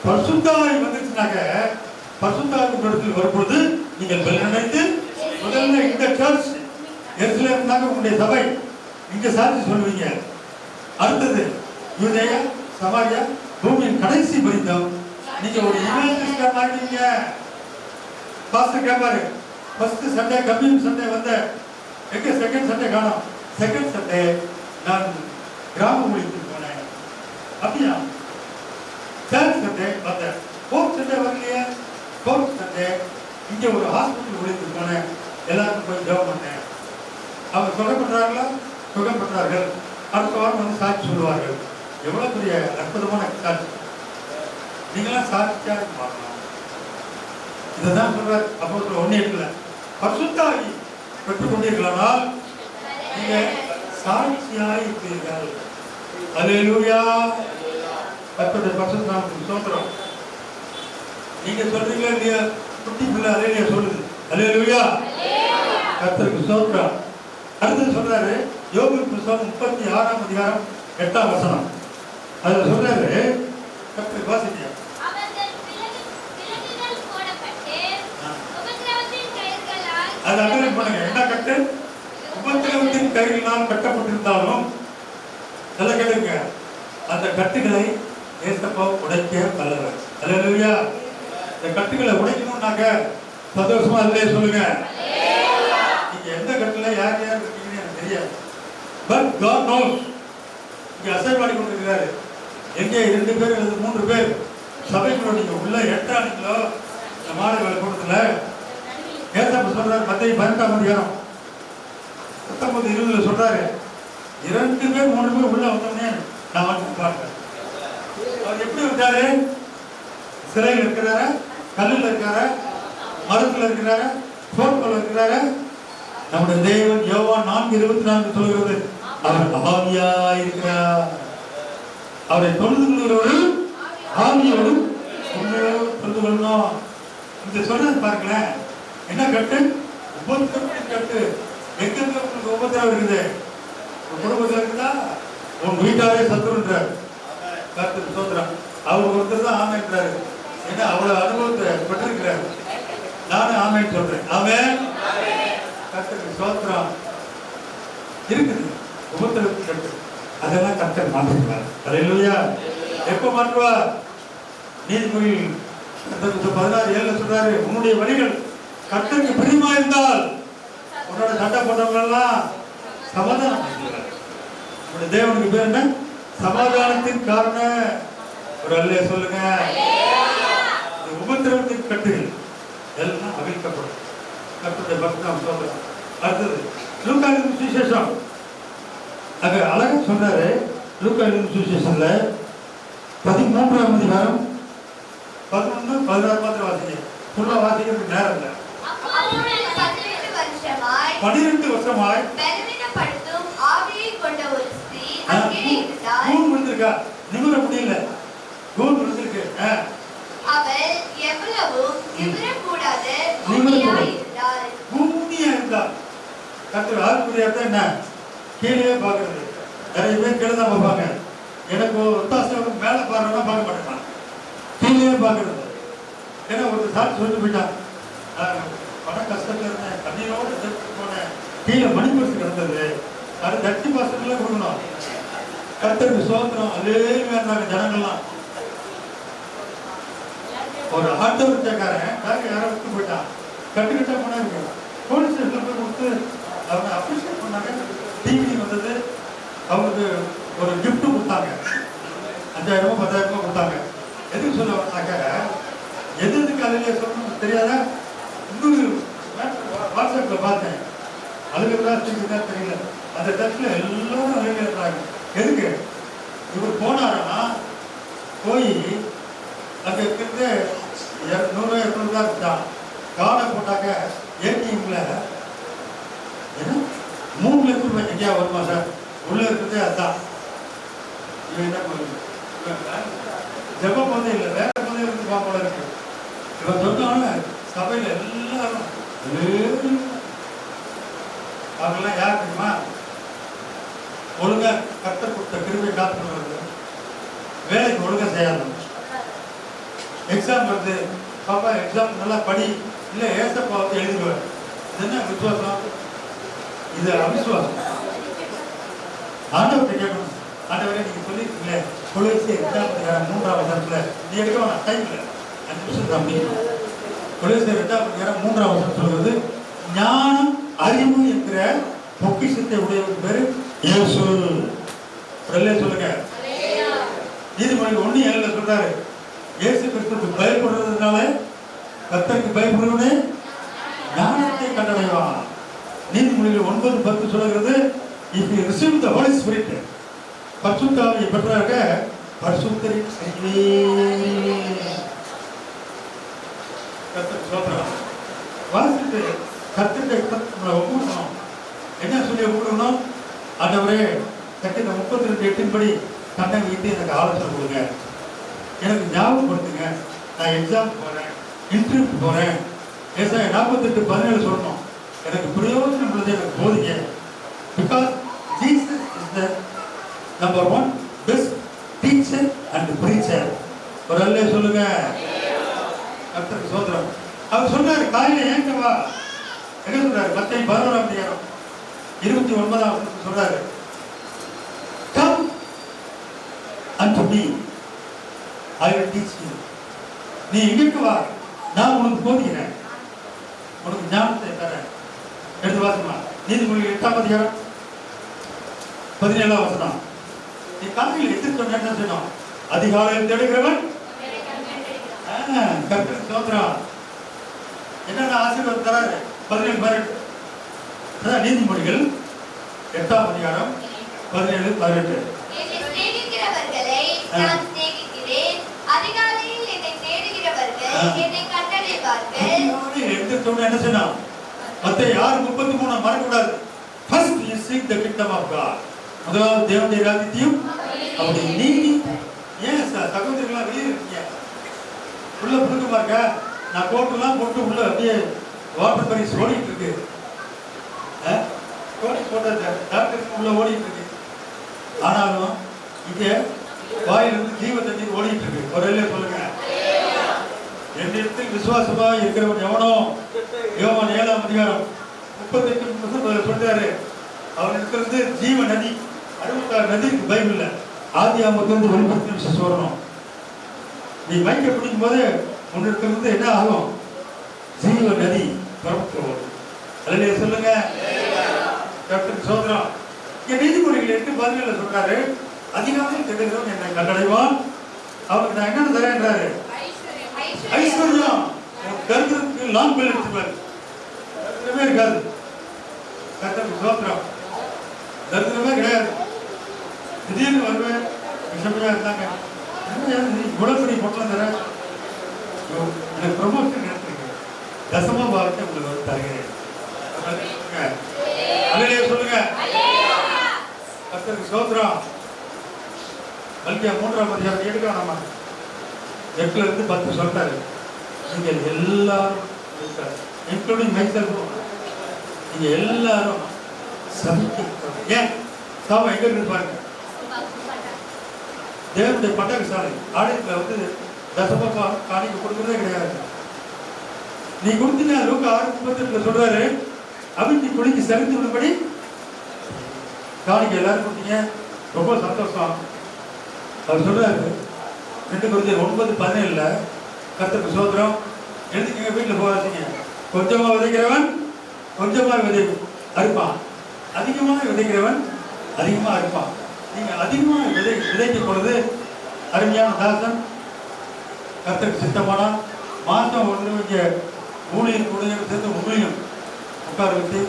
பரிசுத்த ஆவி வந்துச்சுனாக்க பரிசுத்த ஆவி இடத்தில் வரும்பொழுது நீங்கள் பலனடைந்து முதல்ல இந்த சர்ச் எருசலேம்னாக்க உங்களுடைய சபை இங்க சாட்சி சொல்லுவீங்க. அடுத்தது யூதேயா சமாரியா பூமியின் கடைசி பரிந்தம் நீங்க ஒரு இவாஞ்சலிஸ்டா மாட்டீங்க. பாஸ்டர் கேட்பாரு, ஃபர்ஸ்ட் சண்டே கம்யூன் சண்டே வந்த எங்க செகண்ட் சண்டே காணோம். செகண்ட் சண்டே நான் கிராம ஊழியத்துக்கு போனேன். அப்படியா? தேர்ட் சண்டே வந்தேன். ஃபோர்த் சண்டே வரலையே. ஃபோர்த் சண்டே இங்க ஒரு ஹாஸ்பிட்டல் ஒழித்து போனேன், எல்லாருக்கும் போய் ஜெபம் பண்ணேன். அவங்க சுகம் பண்றாங்களா? சுகம் பண்றார்கள். அடுத்த வாரம் வந்து சாட்சி சொல்லுவார்கள். எவ்வளவு பெரிய அற்புதமான சாட்சி! நீங்களாம் சாட்சியா பார்க்கலாம். இதைதான் சொல்றாரு அப்போஸ்தலர் 1:8. பரிசுத்த ஆவி பெற்றுக் கொண்டீர்களானால் நீங்க சாட்சியாய் இருப்பீர்கள். அல்லேலூயா. கர்த்தருடைய பரிசுத்த நாமத்துக்கு ஸ்தோத்திரம். நீங்க சொல்றீங்களா இல்லையா? குட்டி பிள்ளை அல்லேலூயா சொல்லுது. அல்லேலூயா. கர்த்தருக்கு ஸ்தோத்திரம். அடுத்து சொல்றாரு யோபு புத்தகம் 36ஆம் அதிகாரம் 8ஆம் வசனம். அதுல சொல்றாரு, கர்த்தர் வாசிங்க. அது அண்டர்லைன் பண்ணுங்க. என்ன கட்டு? உபத்திரவத்தின் கயிறினால் கட்டப்பட்டிருந்தாலும் நல்ல கேளுங்க, அந்த கட்டுகளை ஏசப்பா உடைக்க வல்லவர். அல்லேலூயா. இந்த கட்டுகளை உடைக்கணும்னாக்க சந்தோஷமா இல்லையே சொல்லுங்க. நீங்க எந்த கட்டுல யார் யார் இருக்கீங்கன்னு எனக்கு தெரியாது. But God knows. இங்க அசைவாடி கொண்டிருக்கிறாரு. எங்கே 2 பேர் அல்லது 3 பேர் சபைக்குள்ள நீங்க உள்ள எட்டானீங்களோ இந்த மாலை வேலை கூட்டத்துல ஏசப்பா சொல்றாரு, மத்தேயு 18ஆம் அதிகாரம் 19-20 சொல்றாரு, 2 பேர் 3 பேர் உள்ள வந்தோடனே நான் வந்து பார்த்தேன். அவர் எப்படி வந்தாரு? சிறையில் இருக்கிறாரா? கல்லில் இருக்கிறாரா? மரத்தில் இருக்கிறாரா? போர்க்குள்ள இருக்கிறாரா? நம்முடைய தேவன் யோவான் 4:24 சொல்கிறது, அவர் ஆவியாய் இருக்கிறார். அவரை தொழுது கொள்கிறவர்கள் ஆவியோடு உண்மையோடு தொழுது கொள்ளணும். இந்த சொல்றது பாருங்களேன், என்ன கட்டு? உபத்திரவத்தின் கட்டு. எங்கெங்க உங்களுக்கு உபத்திரவம் இருக்குது? உங்க குடும்பத்தில் இருக்குதா? உன் வீட்டாரே சத்துருன்றார். கர்த்தருக்கு ஸ்தோத்திரம். அவர் ஒருத்தர் தான் ஆமைன்றாரு. ஏன்னா அவ்வளவு அனுபவத்தை பெற்றிருக்கிறார். நானும் ஆமைன்னு சொல்றேன். ஆமென். கர்த்தருக்கு ஸ்தோத்திரம். இருக்குது உபத்திரவத்தின் கட்டு. அதெல்லாம் கர்த்தர் மாற்றுகிறார். அல்லேலூயா. எப்ப மாற்றுவார்? நீதிமொழி 16:7 சொல்றாரு, உன்னுடைய வழிகள் கர்த்தருக்கு பிரியமா இருந்தால் உன்னோட சண்டை போட்டவங்களெல்லாம் சமாதானம் பண்ணுகிறார். நம்முடைய தேவனுக்கு பேர் என்ன? சமாதானத்தின் காரணம். ஒரு அல்லே சொல்லுங்க. உபத்திரவத்தின் கட்டுகள் எல்லாம் அவிழ்க்கப்படும். கர்த்தருடைய பக்தம் சொல்றேன். அடுத்தது லூக்கா எழுதின சுவிசேஷம். அங்க அழகா சொல்றாரு. லூக்கா எழுதின சுவிசேஷம்ல 13ஆம் அதிகாரம் 11, 16 மாத்திரம் வாசிங்க. ஃபுல்லா வாசிக்கிறதுக்கு நேரம் இல்லை. 12 வருஷமாய் பலவீனப்படுத்தும் ஆவியை கொண்ட ஒரு ஸ்திரீ அங்கே இருந்தாள். கூன் விழுந்திருக்கா? நிமிர முடியல. கூன் விழுந்திருக்கு. அவள் எவ்வளவும் நிமிரக்கூடாத பூமியாய் இருந்தாள். பூமியா இருந்தாள். கர்த்தர் ஆளுக்குரிய அர்த்தம் என்ன? கீழே பார்க்கறது. நிறைய பேர் கீழே தான் பார்ப்பாங்க. எனக்கு ஒத்தாசம் மேலே பார்க்கறவங்க பார்க்க மாட்டேன். கீழே பார்க்கறது. ஏன்னா ஒரு சாட்சி சொல்லிட்டு போயிட்டான், பண கஷ்டத்துல இருந்தேன், கண்ணீரோடு போனேன், கீழே மணிப்பரிசு கிடந்தது, அது 30% கொடுக்கணும். கர்த்தருக்கு ஸ்தோத்திரம். அதே வேண்டாங்க ஜனங்கள்லாம். ஒரு ஆட்டோ ரிக்ஷாக்காரன் பேங்க் யாரோ விட்டு போயிட்டான், கட்டுக்கிட்டா போனாங்க. போலீஸ் ஸ்டேஷன்ல போய் கொடுத்து அவங்க அப்ரிஷியேட் பண்ணாங்க. டிவி வந்தது, அவங்களுக்கு ஒரு கிஃப்ட் கொடுத்தாங்க. 5000 10,000 கொடுத்தாங்க. எதுக்கு சொல்ல வந்தாக்க, எதுக்கு அழுகைய சொல்லணும்னு தெரியாத. இன்னொரு வாட்ஸ்அப்ல பார்த்தேன், அழுகிறதா தெரியுதா தெரியல, அந்த டச்ல எல்லாரும் அழுகிறாங்க. எதுக்கு? இவர் போனாரா, போய் அங்க இருக்கிறது 100-200 தான் இருந்தான். கார்டை போட்டாக்க ஏடிஎம்ல என்ன 3 லட்சம் ரூபாய் எங்கேயா வருமா சார்? உள்ள இருக்கிறதே அதுதான். இவன் என்ன பண்ணுங்க, ஜெப போதே இல்லை, வேற போதே இருந்து போல இருக்கு. இவன் சொன்னால சபையில எல்லாரும் அவங்கெல்லாம் யார் தெரியுமா? ஒழுங்கா கர்த்தர் கொடுத்த கிருபை காத்துக்கிறது, வேலைக்கு ஒழுங்கா செய்யணும். எக்ஸாம் வருது, பாப்பா எக்ஸாம் நல்லா படி, இல்லை ஏசப்பா வந்து எழுதுவார். இது என்ன விசுவாசம்? இது அவிசுவாசம். ஆண்டவர்கிட்ட கேட்கணும், ஆண்டவரே நீங்க சொல்லிருக்கீங்களே கொலைசி எக்ஸாம் 3ஆம் வசனத்துல நீ எடுக்க வேணாம், டைம் இல்லை, 5 நிமிஷம் தான் முடியும். கொலைசி 2ஆம் 3ஆம் வசனம் சொல்றது, ஞானம் அறிவு என்கிற பொக்கிஷத்தை உடையவருக்கு பேரு இயேசு. சொல்லுங்க. நீதிமொழி 1:7 சொல்றாரு, இயேசு கிறிஸ்துவுக்கு பயப்படுறதுனால கர்த்தருக்கு பயப்படுவனே நீதிமொழிகள் 9:10 சொல்லுகிறது, if you receive the Holy Spirit, பரிசுத்த ஆவியை பெற்றாக பரிசுத்தரின் செய்வே. கர்த்தருக்கு ஸ்தோத்திரம். வாசித்து கர்த்தருக்கு நம்மளை ஒப்புக்கணும். என்ன சொல்லி ஒப்புக்கணும்? ஆண்டவரே, சங்கீதம் 32:8 படி கண்ணை வைத்து எனக்கு ஆலோசனை கொடுங்க, எனக்கு ஞாபகப்படுத்துங்க, நான் எக்ஸாம் போகிறேன், இன்டர்வியூ போகிறேன். ஏசாயா 48:17 சொல்லணும், எனக்கு பிரயோஜனம் உள்ளது, எனக்கு போதிங்க. Because Jesus is the number 1 best teacher and preacher. ஒரு அல்லே சொல்லுங்க. கர்த்தருக்கு ஸ்தோத்திரம். அவர் சொல்றாரு, காலையில ஏங்க வா. என்ன சொல்றாரு? மத்தேயு 11:29 சொல்றாரு, come unto me, I will teach you. நீ எங்கிட்டு வா, நான் உனக்கு போதிக்கிறேன், உனக்கு ஞானத்தை தரேன். எடுத்து வாசிமா, நீதிமொழிகள் 8:17. நீ காலையில் எதிர்த்து என்ன செய்யணும்? அதிகாலையில் தேடுகிறவன் கர்த்தருக்கு ஸ்தோத்திரம். என்னென்ன ஆசீர்வாதம் தராரு? 17 அதான் நீதிமொழிகள் 8:17. என்னை சிநேகிக்கிறவர்களை நான் சிநேகிக்கிறேன். அதிகாலையில் என்னை தேடுகிறவர்கள் என்னை கண்டடைவார்கள். எதிர்த்து என்ன செய்யணும்? மத்தேயு 6:33 மறக்கக்கூடாது. First you seek the kingdom of God. முதலாவது தேவனுடைய ராஜ்யத்தையும் அவருடைய நீதி. ஏன் சகோதரிகளா வெளியே இருக்கீங்க? உள்ள புழுக்கமா இருக்க? நான் கோட்டெல்லாம் போட்டு உள்ள அப்படியே வாட்டர் பரிஸ் ஓடிட்டு இருக்கு. கோட்டை போட்ட டாக்டருக்கு உள்ள ஓடிட்டு இருக்கு. ஆனாலும் இங்க வாயிலிருந்து ஜீவ தண்ணீர் ஓடிட்டு இருக்கு. ஒரு இல்லையே சொல்லுங்க. என்னிடத்தில் விசுவாசமா இருக்கிறவன் எவனோ, யோவான் 7:38 சொல்றாரு, அவனிடத்திலிருந்து ஜீவ நதி 66 நதி இருக்கு பைபிள்ல. ஆதியாகமத்திலிருந்து வெளிப்படுத்தின விசேஷம் வரணும். நீ மைக்க பிடிக்கும் போது உன்னிடத்திலிருந்து என்ன ஆகும்? ஜீவ நதி பரப்பு வரும். அல்லேலூயா சொல்லுங்க. கர்த்தருக்கு ஸ்தோத்திரம். இங்க நீதிமொழிகள் 8:17 சொல்றாரு, அதிகாலையில் தேடுகிறவன் என்னை கண்டடைவான், அவனுக்கு நான் என்ன தரேன்றாரு? ஐஸ்வர்யம். தரித்திரத்துக்கு லாங் பில் எடுத்துப்பாரு, தரித்திரமே இருக்காது. கர்த்தருக்கு ஸ்தோத்திரம். தரித்திரமே கிடையாது. திடீர்னு வருவேன், விஷமையா இருந்தாங்க, இவ்வளவு பெரிய பொட்டலம் தர, எனக்கு ப்ரமோஷன் கிடைச்சிருக்கு, தசமா பாகத்தை உங்களுக்கு வந்து தருகிறேன். அல்லேலூயா சொல்லுங்க. கர்த்தருக்கு ஸ்தோத்திரம். மல்கியா 3:10 எடுக்கலாம். நம்ம 8-10 சொல்றாரு, நீங்கள் எல்லாரும் இன்க்ளூடிங் மைசெல்ஃப், நீங்க எல்லாரும் சபிக்க. ஏன் சாபம் எங்க இருக்கு பாருங்க? தேவனுடைய பட்டக சாலை ஆலயத்துல வந்து தசம காணிக்க கொடுக்கறதே கிடையாது. நீ கொடுத்தீங்க. லூக்கா 6:38 சொல்றாரு, அவிழ்த்தி குளிக்கு செலுத்தி விடும்படி காணிக்க எல்லாரும் கொடுத்தீங்க, ரொம்ப சந்தோஷம். அவர் சொல்றாரு 2 Corinthians 9:17 கர்த்தருக்கு ஸ்தோத்திரம். எழுதிக்கங்க, வீட்டில் போகாதீங்க. கொஞ்சமா விதைக்கிறவன் கொஞ்சமா அறுப்பான், அதிகமாக விதைக்கிறவன் அதிகமா அறுப்பான். நீங்க அதிகமாக விதைக்கும் பொழுது அருமையான தாசன் கர்த்தருக்கு சித்தமானா மாசம் ஒன்று இங்க ஊழியர் கூட சேர்ந்து உங்களையும் உட்கார வச்சு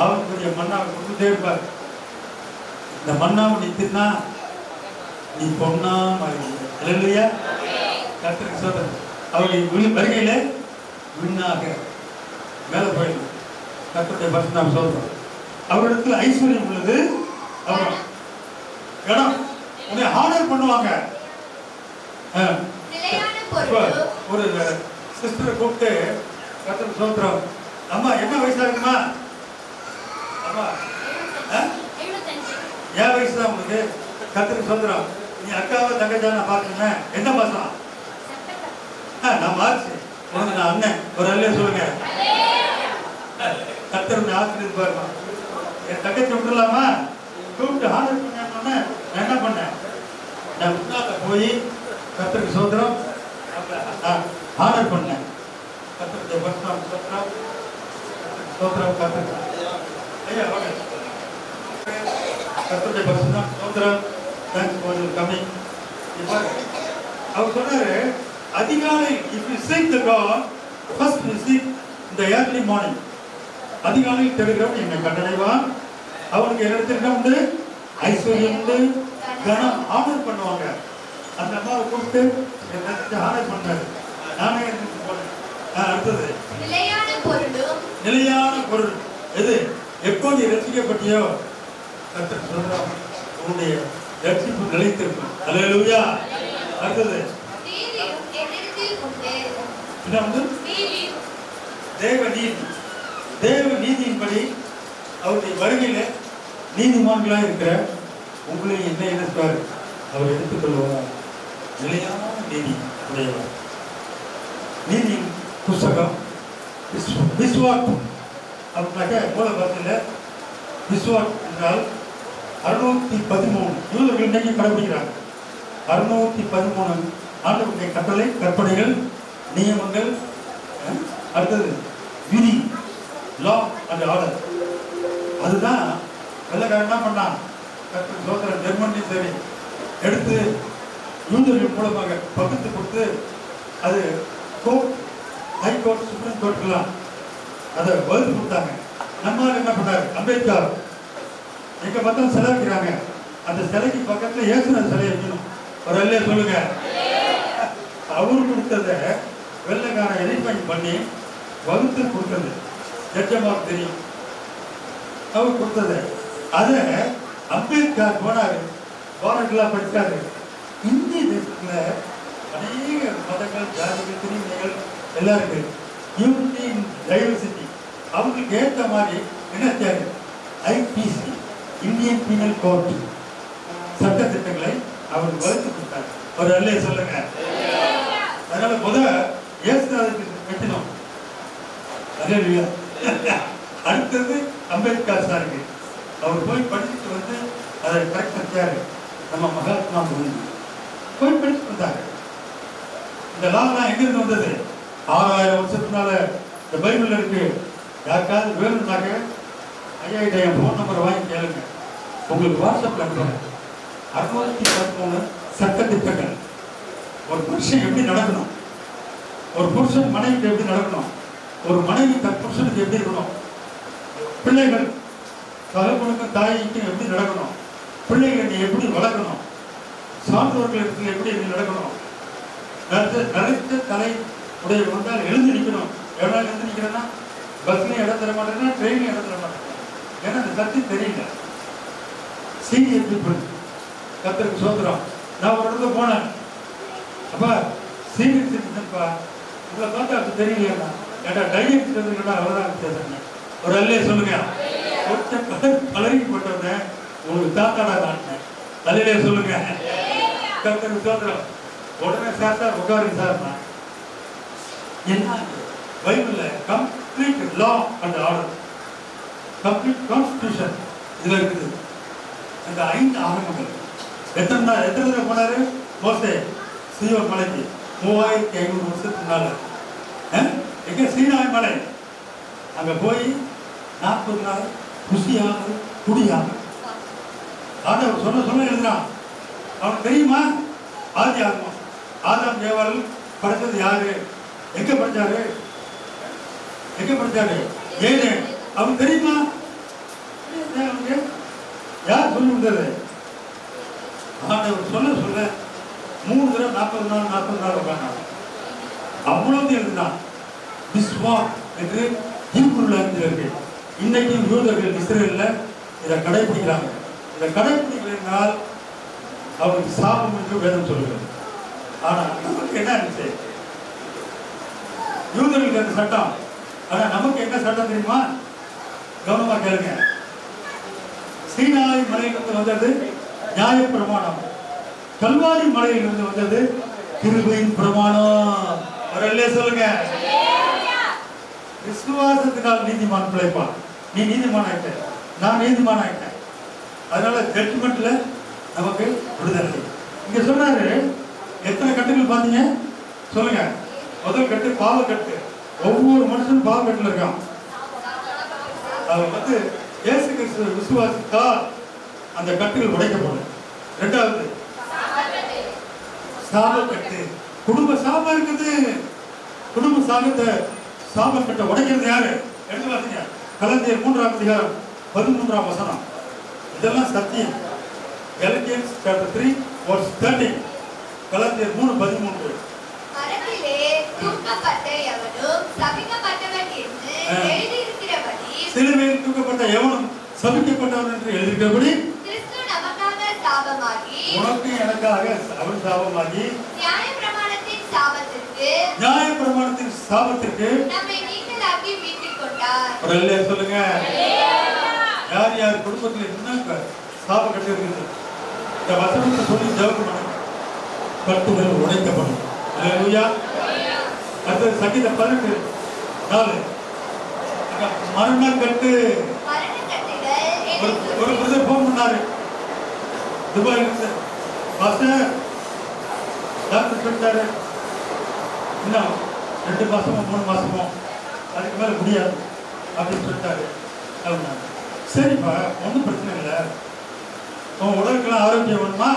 அவனுக்குரிய மண்ணாவை கொடுத்துட்டே இருப்பார். இந்த மண்ணாவை நீ தின்னா நீ பொண்ணா மாறிடுங்க. இல்லையா? கர்த்தருக்கு சொல்றது அவருடைய வருகையில விண்ணாக மேல போயிடும். கர்த்தருடைய பரிசு நாம் சொல்றோம். அவரிடத்துல ஐஸ்வர்யம் உள்ளது. அவர் இடம் உன்னை ஆர்டர் பண்ணுவாங்க. ஒரு சிஸ்டரை கூப்பிட்டு கர்த்தருக்கு ஸ்தோத்திரம், அம்மா என்ன வயசா இருக்குமா? அம்மா என் வயசு தான் உங்களுக்கு. கர்த்தருக்கு ஸ்தோத்திரம். நீ அக்காவை தங்கச்சா நான் பார்த்துனேன். எந்த மாசம்? நான் மார்ச். உனக்கு நான் அண்ணன். ஒரு அல்லையே சொல்லுங்க. கர்த்தருடைய ஆசிரியர் பாருமா. என் தங்கச்சி விட்டுலாமா? கூப்பிட்டு ஆர்டர் பண்ண நான் என்ன பண்ணேன்? நான் முன்னால போய் கர்த்தருக்கு ஸ்தோத்திரம் ஆர்டர் பண்ணேன். கர்த்தருடைய பரிசுத்தம் ஸ்தோத்திரம் ஸ்தோத்திரம் கர்த்தருக்கு. ஐயா வாங்க. கர்த்தருடைய பரிசுத்தம் ஸ்தோத்திரம். Thanks for your coming. அவர் சொன்னாரு, அதிகாலை if you seek the God, first you seek in the early morning. அதிகாலையில் தேடுகிறவன் என்னை கண்டடைவான். அவனுக்கு என்னிடத்தில் என்ன உண்டு? ஐஸ்வர்யம் உண்டு, கனம். ஆனர் பண்ணுவாங்க. அந்த அம்மாவை கூப்பிட்டு ஆனர் பண்ணாரு. நானே போனேன். அடுத்தது நிலையான பொருள் எது? எப்போது ரட்சிக்கப்பட்டியோ கர்த்தர் சொல்றார், உன்னுடைய ரட்சிப்பு நிலைத்திருக்கும். அல்லேலூயா. அடுத்தது தேவ நீதி. தேவ நீதியின்படி அவருடைய வருகையில நீதிமான்களாக இருக்கிற உங்களை என்ன சொல்றாரு? அவர் எடுத்துக்கொள்வார். நிலையான நீதி உடையவர். நீதி புஸ்தகம் விஸ்வாக் அப்படின்னாக்க மூல பாஷையில் விஸ்வாக் என்றால் 613 யூதர்கள் இன்னைக்கு கடைபிடிக்கிறாங்க. 613 ஆண்டவருடைய கட்டளை, கற்பனைகள், நியமங்கள், அடுத்தது விதி, லா அண்ட் ஆர்டர். அதுதான் வெள்ளக்காரன் என்ன பண்ணான்? சோதரன் ஜெர்மனி சரி எடுத்து யூதர்கள் மூலமாக பகுத்து கொடுத்து அது கோர்ட், ஹை கோர்ட், சுப்ரீம் கோர்ட்டுக்கெல்லாம் அதை வகுத்து கொடுத்தாங்க. நம்மளால் என்ன பண்ணாரு? அம்பேத்கர் எங்க பார்த்தாலும் சிலை வைக்கிறாங்க. அந்த சிலைக்கு பக்கத்துல இயேசுநாதர் சிலை வைக்கணும். ஒரு அல்லையே சொல்லுங்க. அவரு கொடுத்ததை வெள்ளைக்காரன் எரிஃபைன் பண்ணி வகுத்து கொடுத்தது ஜட்ஜமாக தெரியும். அவர் கொடுத்தது அதை அம்பேத்கர் போனாரு, போராட்டெல்லாம் படித்தாரு. இந்திய தேசத்துல அநேக மதங்கள், ஜாதிகள், பிரிவினைகள் எல்லாம் இருக்கு. யூனிட்டி இன் டைவர்சிட்டி. அவங்களுக்கு ஏற்ற மாதிரி என்ன தேவை? ஐபிசி, இந்தியன் பீனல் கோட் சட்ட திட்டங்களை அவர் வகுத்து கொடுத்தார். ஒரு அல்லையே சொல்லுங்க. அதனால இயேசுநாதருக்கு கட்டினோம். அல்லேலூயா. அடுத்தது அம்பேத்கர் சாருக்கு. அவர் போய் படிச்சுட்டு வந்து அதை கரெக்ட் செஞ்சாரு. நம்ம மகாத்மா காந்தி போய் படிச்சுட்டு வந்தாங்க. இந்த லாலாம் எங்கிருந்து வந்தது? 6000 வருஷத்துனால இந்த பைபிள் இருக்கு. யாருக்காவது வேணும்னாக்க ஐயா கிட்ட என் ஃபோன் நம்பரை வாங்கி கேளுங்க, உங்களுக்கு வாட்ஸ்அப்ல அனுப்புறேன். 613 சட்ட திட்டங்கள். ஒரு புருஷன் எப்படி நடக்கணும், ஒரு புருஷன் மனைவிக்கு எப்படி நடக்கணும், ஒரு மனைவி தன் புருஷனுக்கு எப்படி இருக்கணும், பிள்ளைகள் தகப்பனுக்கும் தாய்க்கும் எப்படி நடக்கணும், பிள்ளைகளை எப்படி வளர்க்கணும், சான்றோர்களுக்கு எப்படி நடக்கணும், நரைத்த தலை உடைய வந்தால் எழுந்து நிற்கணும். எவ்வளோ எழுந்து நிற்கிறேன்னா பஸ்லையும் இடம் தர மாட்டேன்னா ட்ரெயின்லையும் இடம் தர மாட்டேன். ஏன்னா அந்த சத்தியம் தெரியல. சீனியர் பீப்புள் கர்த்தருக்கு சோதரம். நான் ஒரு இடத்துல போனேன். அப்பா சீனியர் சிட்டிசன்ப்பா, உங்களை பார்த்தா அது தெரியலையா? ஏட்டா டைனிங் தெரிஞ்சுக்கிட்டா அவ்வளோதான் பேசுறேன். ஒரு அல்லையே சொல்லுங்க. கொஞ்சம் பழகி போட்டவன் உங்களுக்கு தாத்தாடா காட்டினேன். அல்லையே சொல்லுங்க. கர்த்தருக்கு சோதரம். உடனே சார் உட்காருங்க சார். என்ன பைபிள்ல complete law and order, complete constitution இதுல இருக்குது. அந்த 5 ஆகமங்கள். எத்தனை தடவை போனாரு மோசே சீயோன் மலைக்கு? 3500 வருஷத்துக்கு முன்னால. எங்க? சீனாய் மலை. அங்க போய் 40 நாள் குசியாக குடியாக ஆண்டவர் சொன்ன எழுதுறான். அவனுக்கு தெரியுமா? ஆதி ஆகமம். ஆதாம் ஏவாள் படைச்சது யாரு? எங்க படிச்சாரு? ஏதேன். அவன் தெரியுமா? யார் சொல்லி கொடுத்தது? ஆண்டவர் சொல்ல 3 தடவை 40 நாள் உட்கார்ந்தாங்க. அவ்வளவு எழுதினான். விஸ்வா என்று ஹீப்ரு லாங்குவேஜ் இருக்கு. இன்னைக்கு யூதர்கள் இஸ்ரேல்ல இதை கடைபிடிக்கிறாங்க. இதை கடைபிடிக்கிறதுனால் அவருக்கு சாபம் என்று வேதம் சொல்லுகிறது. ஆனா நமக்கு என்ன இருந்துச்சு? யூதர்களுக்கு அந்த சட்டம். ஆனா நமக்கு என்ன சட்டம் தெரியுமா? கவனமா கேளுங்க. சீனாய் மலையிலிருந்து வந்தது நியாய பிரமாணம். கல்வாரி மலையிலிருந்து வந்தது கிருபையின் பிரமாணம். வரலே சொல்லுங்க. விசுவாசத்தினால் நீதிமான் பிழைப்பான். நீ நீதிமான் ஆயிட்ட, நான் நீதிமான் ஆயிட்டேன். அதனால ஜட்ஜ்மெண்ட்ல நமக்கு விடுதலை. இங்க சொல்றாரு, எத்தனை கட்டுகள் பாத்தீங்க சொல்லுங்க. முதல் கட்டு பாவக்கட்டு. ஒவ்வொரு மனுஷனும் பாவக்கட்டுல இருக்கான். அது இயேசு கிறிஸ்துவை விசுவாசித்தால் அந்த கட்டுகள் உடைக்கப்படும். 2வது சாபக்கட்டு. குடும்ப சாபம் இருக்குது. குடும்ப சாபத்தை சாபக்கட்டை உடைக்கிறது யாரு? எடுத்து வாசிங்க. கலாத்தியர் 3ஆம் அதிகாரம் 13ஆம் வசனம். இதெல்லாம் சத்தியம். Galatians chapter 3 verse 13. கலாத்தியர் 3:13. மரத்திலே தூக்கப்பட்ட எவனும் சபிக்கப்பட்டவன் என்று எழுதியிருக்கிறபடி, சிலுவையில் தூக்கப்பட்ட எவனும் சபிக்கப்பட்டவன் என்று எழுதியிருக்கிறபடி, கிறிஸ்து நமக்காக சாபமாகி, உனக்கு எனக்காக அவன் சாபமாகி, நியாயப்பிரமாணத்தின் சாபத்திற்கு நம்மை நீங்களாக்கி மீட்டுக் கொண்டார். ஒரு அல்லேலூயா சொல்லுங்க. யார் யார் குடும்பத்தில் என்ன சாபம் கட்டு இருக்குது, இந்த வசனத்தை சொல்லி ஜெபம் பண்ணுங்க. கட்டுகள் உடைக்கப்படும். அல்லேலூயா. அடுத்தது சங்கீதம் 18:4. மரண கட்டு. ஒரு பிரதர் போன் பண்ணாரு துபாயில இருந்து. பாஸ்டர் டாக்டர் சொல்லிட்டாரு, இன்னும் 2 மாசமோ 3 மாசமோ அதுக்கு மேல முடியாது அப்படின்னு சொல்லிட்டாரு. அப்படின்னா சரிப்பா, ஒன்றும் பிரச்சனை இல்லை, உன் உடலுக்கெல்லாம் ஆரோக்கியம் வேணுமா?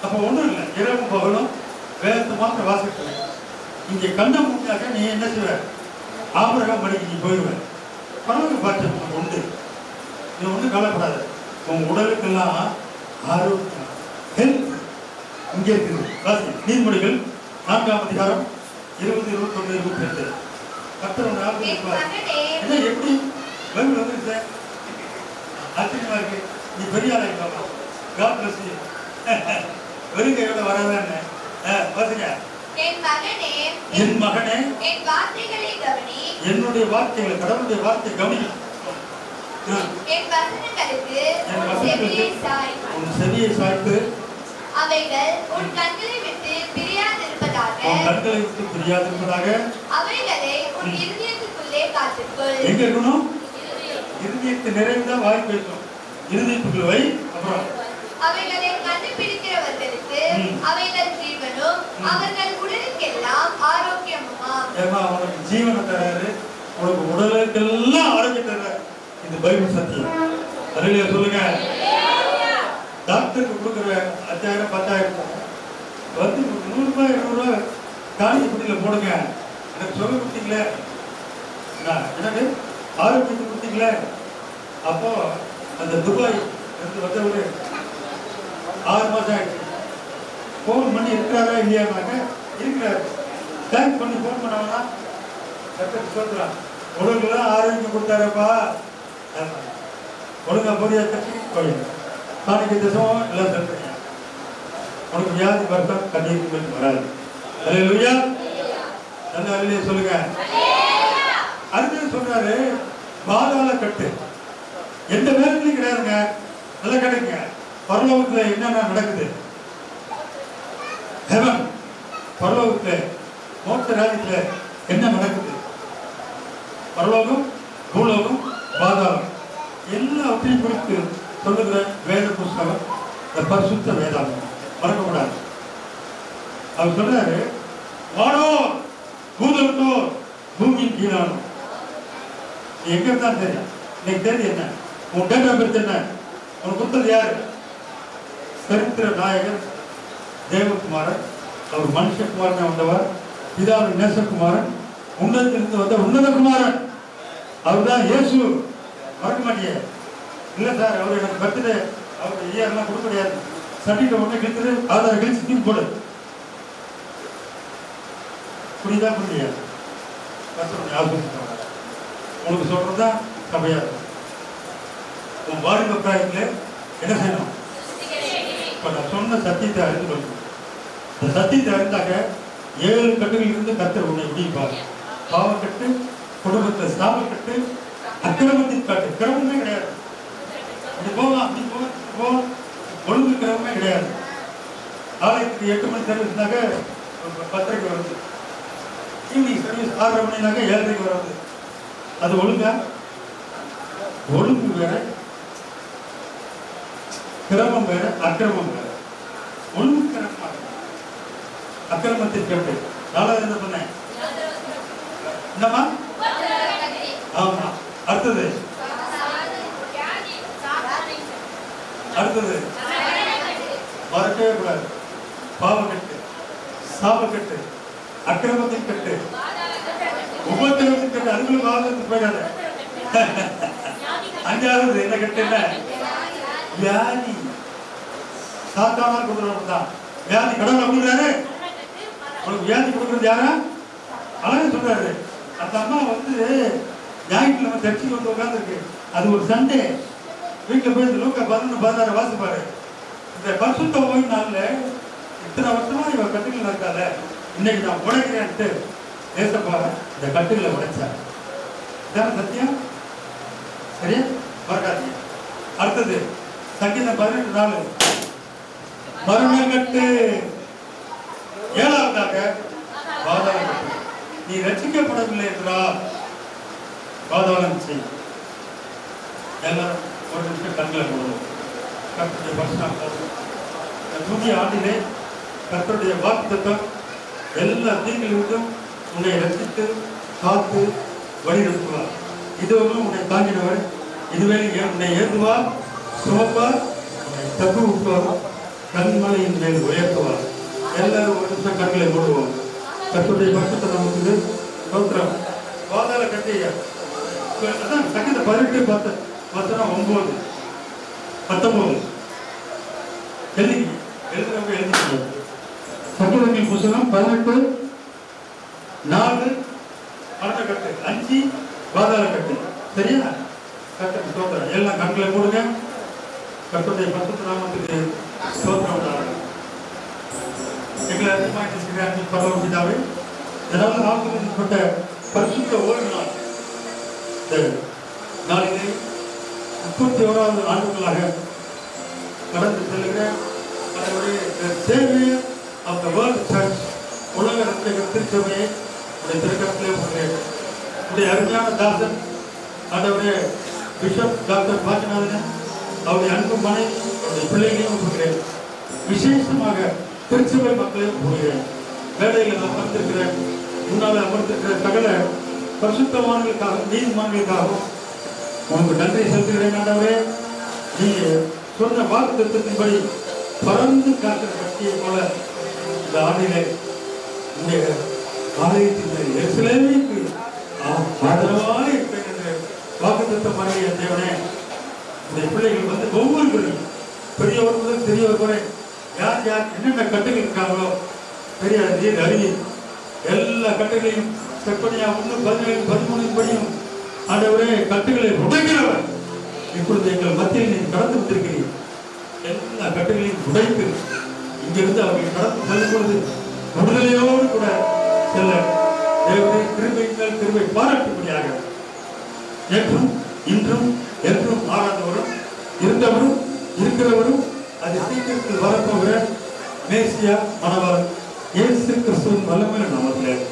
அப்போ ஒன்றும் இல்லை, இரவும் பகலும் வேதத்தை மாத்திரம் வாசிட்டு இங்கே கண்ணை மூட்டாக்க நீ என்ன செய்வ? ஆபரகம் படிக்க நீ போயிடுவேன். பரவாயில்ல பாட்டு உனக்கு உண்டு, நீ ஒன்றும் கவலைப்படாது. உன் உடலுக்கெல்லாம் ஆரோக்கியம், ஹெல்த் இங்கே இருக்குது. வாசி நீதிமொழிகள் 4ஆம் அதிகாரம் 20, 21, 22. கர்த்தர் உன்னை ஆசீர்வதிப்பார். என்ன எப்படி பைபிள் வந்துருச்சு? ஆச்சரியமா இருக்கு. நீ பெரிய ஆளாயிட்டாமா. God bless you. வெறுங்கையோட வராதானே? வாசிங்க. என் மகனே, என் வார்த்தைகளை கவனி. என்னுடைய வார்த்தைகளை, கடவுளுடைய வார்த்தை கவனி. என் வசனங்களுக்கு உன் செவியை சாய்த்து அவைகள் உன் கண்களை விட்டு பிரியாதிருப்பதாக. அவைகளை உன் இருதயத்துக்குள்ளே காத்துக்கொள். எங்க இருக்கணும்? இருதயத்தை நிறைந்தா வாய் பேசணும். இருதயத்துக்குள்ள வை. அப்புறம் அவைகளை கண்டுபிடிக்கிறவர்களுக்கு அவைகள் ஜீவனும் அவர்கள் உடலுக்கெல்லாம் ஆரோக்கியமுமாம். ஏமா உனக்கு ஜீவனை தராரு, உனக்கு உடலுக்கெல்லாம் ஆரோக்கியம் தராரு. இது பைபிள் சத்தியம். அல்லேலூயா சொல்லுங்க. டாக்டருக்கு கொடுக்குற 5000 10,000 வந்து 100 ரூபாய் 200 ரூபாய் காணி குட்டியில் போடுங்க. எனக்கு சொல்ல கொடுத்தீங்களே, எனக்கு ஆரோக்கியத்தை கொடுத்தீங்களே. அப்போ அந்த துபாய் இருந்து வந்தவரு 6 மாதம் ஆயிடுச்சு. ஃபோன் பண்ணி இருக்கிறாரா இல்லையானாக்க இருக்கிறாரு. தேங்க் பண்ணி ஃபோன் பண்ணவனா டாக்டர் சொல்கிறான், உடலுக்குலாம் ஆரோக்கியம் கொடுத்தாரப்பா, ஒழுங்கா பொடியா கட்டி கோயில் காணிக்கை தசம் எல்லாம் சொல்றீங்க. உனக்கு வியாதி வரலாம், கண்ணீர் வராது. அல்லேலூயா. நல்ல அல்லேலூயா சொல்லுங்க. அடுத்து சொல்றாரு, பாதாள கட்டு எந்த நேரத்துலையும் கிடையாதுங்க. நல்லா கிடைக்குங்க. பரலோகத்துல என்னென்ன நடக்குது? ஹெவன், பரலோகத்துல மோட்ச ராஜ்யத்துல என்ன நடக்குது? பரலோகம், பூலோகம், பாதாளம் எல்லாவற்றையும் குறித்து சொல்லுகிற வேத புஸ்தகம் இந்த பரிசுத்த வேதாகம். மறக்கக்கூடாது. அவர் சொல்றாரு, வானோ பூதத்தோ பூமியின் கீழானோ. நீ எங்க இருந்தாலும் தெரியும். இன்னைக்கு தெரியுது என்ன? உன் டேட் ஆஃப் பர்த் என்ன? உனக்கு கொடுத்தது யாரு? சரித்திர நாயகர் தேவகுமாரன். அவர் மனுஷகுமாரன் வந்தவர். பிதாவின் நேசகுமாரன், உன்னதத்திலிருந்து வந்த உன்னதகுமாரன். அவர் தான் இயேசு. மறக்க மாட்டியே? இல்லை சார், அவர் எனக்கு பர்த்டே அவர் இயர்லாம் கொடுக்க முடியாது. சர்டிஃபிகேட் ஒன்று கிழித்து ஆதார கிழிச்சு தூக்கி போடு. புரியுதா? புரியா? உனக்கு சொல்றதுதான் சபையா இருக்கும். உன் வாலிப பிராயத்தில் என்ன செய்யணும்? இப்போ நான் சொன்ன சத்தியத்தை அறிந்து கொள்ளணும். இந்த சத்தியத்தை அறிந்தாக்க 7 கட்டுகளில் இருந்து கர்த்தர் உன்னை விடுவிப்பார். பாவக்கட்டு, குடும்பத்தில் ஸ்தாபக்கட்டு, அக்கிரமத்தின் காட்டு. கிரமமே கிடையாது. அப்படி போகலாம், அப்படி போகலாம், ஒழுங்கு கிரமமே கிடையாது. ஆலயத்துக்கு 8 மணி சர்வீஸ்னாக்க 10:30 வருது. ஈவினிங் சர்வீஸ் 6:30 மணினாக்க 7:30 வருது. அது ஒழுங்கா? ஒழுங்கு வேற, கிரமம் வேற, அக்கிரமம் வேற. ஒழுங்கு கிரமமாக அக்கிரமத்தின் கேட்டு 4வது என்ன சொன்னேன்? என்னம்மா? ஆமா. அடுத்தது மறக்கவே கூடாது. பாவக்கட்டு, சாபக்கட்டு, அக்கிரமத்தின் கட்டு, உபத்திரவத்தின் கட்டு. அதுக்குள்ள பாவத்துக்கு போயிடாத. அஞ்சாவது என்ன கட்டு? என்ன வியாதி. சாத்தானா கொடுக்குறவங்க தான் வியாதி. கடவுள் கொடுக்குறாரு. உனக்கு வியாதி கொடுக்குறது யாரா? அழகா சொல்றாரு. அந்த அம்மா வந்து ஞாயிற்றுக்கிழமை சர்ச்சைக்கு வந்து உட்காந்துருக்கு. அது ஒரு சண்டே. வீட்டில் போய் இந்த லூக்கா 11:16 வாசிப்பாரு. இந்த பரிசுத்த ஓய்வு நாள்ல இத்தனை வருஷமா இவன் கட்டுகள் இருக்காத, இன்னைக்கு நான் உடைக்கிறேன்ட்டு ஏசப்பா இந்த கட்டுகளை உடைச்சார். இதான சத்தியம். சரியா? மறக்காதீங்க. அடுத்தது சங்கீதம் 18:4 மரண கட்டு. ஏழாவதாக பாதாள கட்டு. நீ ரட்சிக்கப்படவில்லை என்றால் பாதாளம் செய். எல்லாரும் ஒரு நிமிஷம் கண்களை போடுவோம். கர்த்தருடைய வசனம் போதும். புதிய ஆண்டிலே கர்த்தருடைய வாக்குத்தத்தம் எல்லா தீங்கிலிருந்தும் உன்னை ரசித்து காத்து வழிநடத்துவார். இதுவரையும் உன்னை தாங்கினவர், இதுவே உன்னை ஏற்றுவார், சுமப்பார், உன்னை தப்புவிப்பார், கண்மலையின் மேல் உயர்த்துவார். எல்லாரும் ஒரு நிமிஷம் கண்களை மூடுவோம். கர்த்தருடைய பரிசுத்த நமக்கு ஸ்தோத்திரம். பாதாள கட்டிய அதான் சங்கீதம் 18:10 வசனம் 9 19 எழுதுறவங்க எழுதிக்கணும். சங்கீதங்களின் புத்தகம் 18:4 மரண கட்டு, 5 பாதாள கட்டு. சரியா? கர்த்தருக்கு ஸ்தோத்திரம். எல்லாம் கண்களை மூடுங்க. கர்த்தருடைய பரிசுத்த நாமத்துக்கு ஸ்தோத்திரம் உண்டாகட்டும். எங்களை அதிகமாக இருக்கிறார்கள் பரலோக பிதாவே, ஏதாவது ஆசீர்வதிக்கப்பட்ட பரிசுத்த ஓய்வு நாள் இந்த நாளிலே 31வது ஆண்டுகளாக கடந்து செல்கிற அதனுடைய சேவையை ஆஃப் த வேர்ல்ட் சர்ச் உலக ரட்சகர் திருச்சபையை உடைய திருக்கரத்திலே போகிறேன். உடைய அருமையான தாசன் அதனுடைய பிஷப் டாக்டர் பாஜநாதன் அவருடைய அன்பு மனைவி அவருடைய பிள்ளைகளையும் போகிறேன். விசேஷமாக திருச்சபை மக்களையும் போகிறேன். வேலையில் அமர்ந்திருக்கிறேன். முன்னால் அமர்ந்திருக்கிற சகல பரிசுத்தவான்களுக்காக நீதிமான்களுக்காகவும் உங்களுக்கு நன்றி செலுத்துகிறேன். ஆண்டவரே, நீங்க சொன்ன வாக்குத்தத்தத்தின்படி பறந்து காக்கிற கட்சியை போல இந்த ஆண்டிலே உடைய ஆலயத்தின் எருசலேமுக்கு ஆதரவாக இருப்பேன் என்று வாக்குத்தத்தம் பண்ணிய தேவனே, உடைய பிள்ளைகள் வந்து ஒவ்வொருவரையும் பெரியவர் முதல் சிறியவர் வரை யார் யார் என்னென்ன கட்டுகள் இருக்காங்களோ பெரிய அறிவி எல்லா கட்டுகளையும் செப்பனியா 1:17-13 படியும் ஆண்டவரே கட்டுகளை உடைக்கிறவர் இப்பொழுது எங்கள் மத்தியில் நீ கடந்து விட்டிருக்கிறீர். எல்லா கட்டுகளையும் உடைத்து இங்கிருந்து அவர்கள் கடந்து செல்லும் பொழுது விடுதலையோடு கூட செல்ல தேவனுடைய கிருபைகள் கிருபை பாராட்டும்படியாக நேற்றும் இன்றும் என்றும் மாறாதவரும் இருந்தவரும் இருக்கிறவரும் அது சீக்கிரத்தில் வரப்போகிற மேசியா மணவர் இயேசு கிறிஸ்துவின் வல்லமையான நாமத்தில்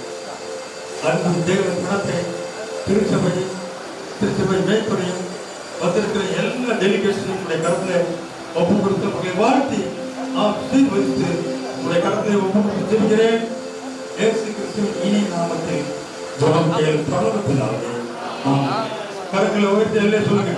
அன்பு தேவன் குணத்தை திருச்சபை மேய்ப்பனையும் வந்திருக்கிற எல்லா டெலிகேஷனும் உடைய கடத்தில் ஒப்பு கொடுத்து உங்களை வாழ்த்தி ஆசீர்வதித்து உடைய கடத்தில் ஒப்பு கொடுத்து ஜெபிக்கிறேன். இயேசு கிறிஸ்துவின் இனிய நாமத்தில் ஜெபம் கேள் பரலோகத்தில் ஆமென். கரங்களை உயர்த்தி எல்லாம் சொல்லுங்க.